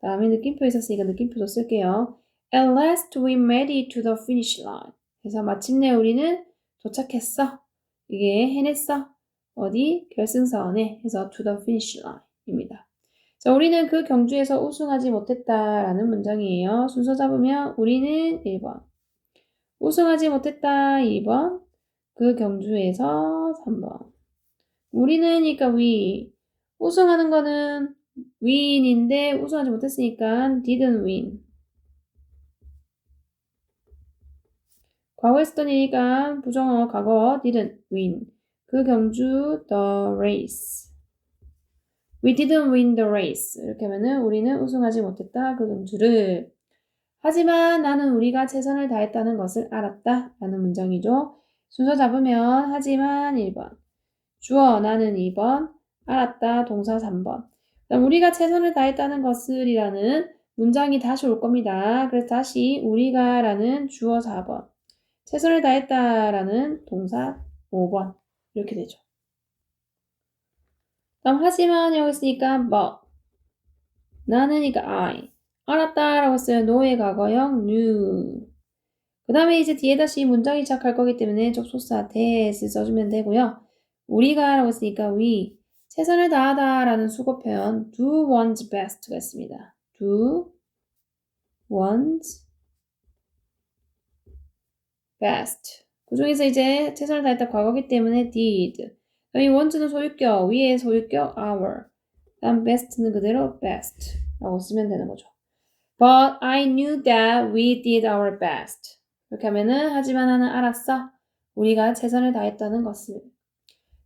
다음에 느낌표 있었으니까 느낌표도 쓸게요. At last we made it to the finish line. 그래서 마침내 우리는 도착했어. 이게 해냈어. 어디? 결승선에. 해서 to the finish line입니다. 자, 우리는 그 경주에서 우승하지 못했다라는 문장이에요. 순서 잡으면 우리는 1번. 우승하지 못했다 2번. 그 경주에서 3번. 우리는이니까 we. 우승하는 거는 win인데 우승하지 못했으니까 didn't win. 과거 했던 일이니까 부정어 과거 didn't win. 그 경주 the race. We didn't win the race. 이렇게 하면은 우리는 우승하지 못했다 그 경주를. 하지만 나는 우리가 최선을 다했다는 것을 알았다 라는 문장이죠. 순서 잡으면 하지만 1번. 주어 나는 2번. 알았다 동사 3번. 그다음 우리가 최선을 다했다는 것을이라는 문장이 다시 올 겁니다. 그래서 다시 우리가라는 주어 4번, 최선을 다했다라는 동사 5번 이렇게 되죠. 그다음 하지만 여기 있으니까 but, 나는이니까 I, 알았다라고 했어요. no의 과거형 knew. 그 다음에 이제 뒤에 다시 문장이 시작할 거기 때문에 접속사 that을 써주면 되고요. 우리가라고 했으니까 we, 최선을 다하다라는 수거 표현 do one's best가 있습니다. do one's best. 그 중에서 이제 최선을 다했다 과거기 때문에 did. 이 wants는 소유격, 위에 소유격 our. 다음 best는 그대로 best라고 쓰면 되는 거죠. But I knew that we did our best. 이렇게 하면은 하지만 나는 알았어. 우리가 최선을 다했다는 것을.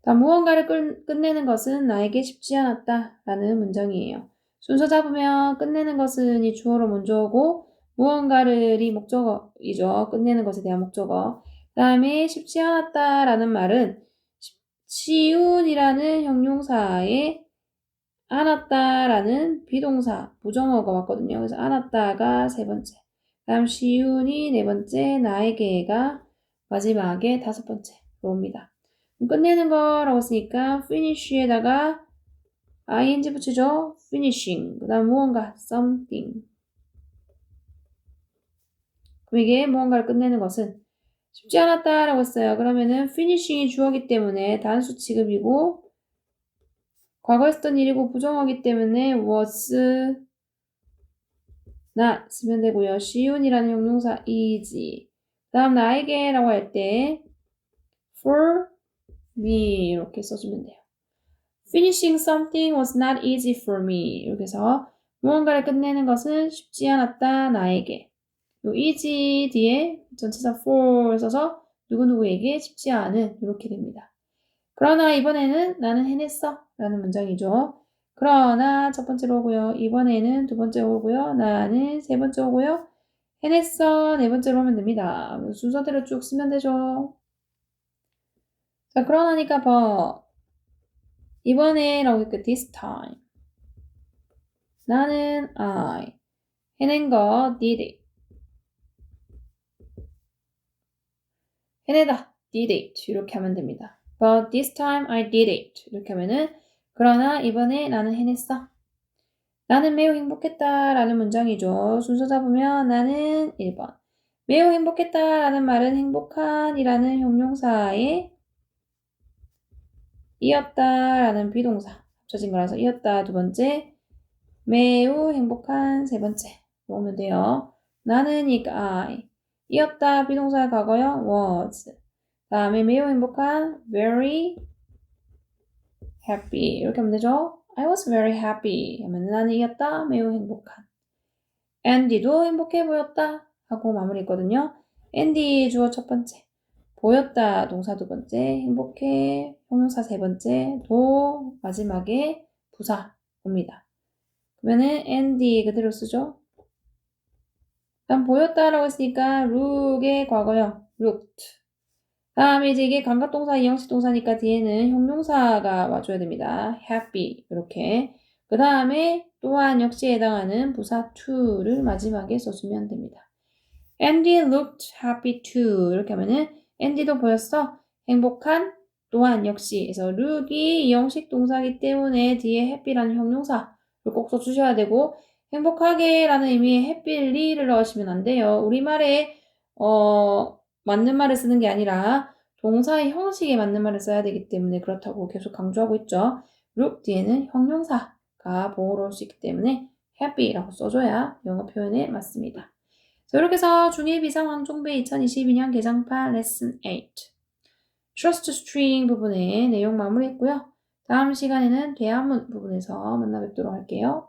다음 무언가를 끝내는 것은 나에게 쉽지 않았다 라는 문장이에요. 순서 잡으면 끝내는 것은 이 주어로 먼저 오고 무언가를이 목적어이죠. 끝내는 것에 대한 목적어. 그 다음에 쉽지 않았다 라는 말은 쉬운이라는 형용사에 안았다라는 비동사 부정어가 왔거든요. 그래서 안았다가 세 번째, 다음 쉬운이 네 번째, 나에게가 마지막에 다섯 번째로 옵니다. 끝내는 거라고 했으니까 finish에다가 ing 붙이죠. finishing. 그 다음 무언가 something. 그럼 이게 무언가를 끝내는 것은 쉽지 않았다라고 했어요. 그러면은 finishing이 주어기 때문에 단수 취급이고 과거에 했던 일이고 부정어기 때문에 was not 쓰면 되고요. 쉬운이라는 형용사 is. 다음 나에게라고 할 때 for me 이렇게 써주면 돼요. Finishing something was not easy for me. 이렇게 해서 무언가를 끝내는 것은 쉽지 않았다 나에게. 요 easy 뒤에 전치사 for를 써서 누구누구에게 쉽지 않은 이렇게 됩니다. 그러나 이번에는 나는 해냈어 라는 문장이죠. 그러나 첫 번째로 오고요. 이번에는 두 번째 오고요. 나는 세 번째 오고요. 해냈어 네 번째로 오면 됩니다. 순서대로 쭉 쓰면 되죠. 자, 그러나니까 이번에라고 했고 this time. 나는 I. 해낸 거 did it. 해내다 did it 이렇게 하면 됩니다. But this time I did it. 이렇게 하면은 그러나 이번에 나는 해냈어. 나는 매우 행복했다 라는 문장이죠. 순서 잡으면 나는 1번. 매우 행복했다 라는 말은 행복한 이라는 형용사에 이었다 라는 비동사 합쳐진 거라서 이었다 두 번째, 매우 행복한 세 번째 오면 돼요. 나는 I. 이었다 비동사 과거형 was. 다음에 매우 행복한 very happy 이렇게 하면 되죠. I was very happy 하면 나는 이었다 매우 행복한. Andy도 행복해 보였다 하고 마무리했거든요. Andy 주어 첫 번째, 보였다 동사 두 번째, 행복해 형용사 세 번째, 도 마지막에 부사 옵니다. 그러면은 Andy 그대로 쓰죠. 일단 보였다라고 했으니까 look의 과거형 looked. 다음에 이제 이게 감각동사, 이형식 동사니까 뒤에는 형용사가 와줘야 됩니다. happy 이렇게. 그 다음에 또한 역시 해당하는 부사 to를 마지막에 써주면 됩니다. Andy looked happy too 이렇게 하면은 Andy도 보였어. 행복한 또한 역시 그래서 look이 이형식 동사이기 때문에 뒤에 happy라는 형용사를 꼭 써주셔야 되고 행복하게 라는 의미의 happyly를 넣으시면 안 돼요. 우리말에 맞는 말을 쓰는 게 아니라 동사의 형식에 맞는 말을 써야 되기 때문에 그렇다고 계속 강조하고 있죠. look 뒤에는 형용사가 보호로 올 수 있기 때문에 happy라고 써줘야 영어 표현에 맞습니다. 자, 이렇게 해서 중1 비상황종배 2022년 개정판 레슨 8 Trust String 부분의 내용 마무리했고요. 다음 시간에는 대화문 부분에서 만나 뵙도록 할게요.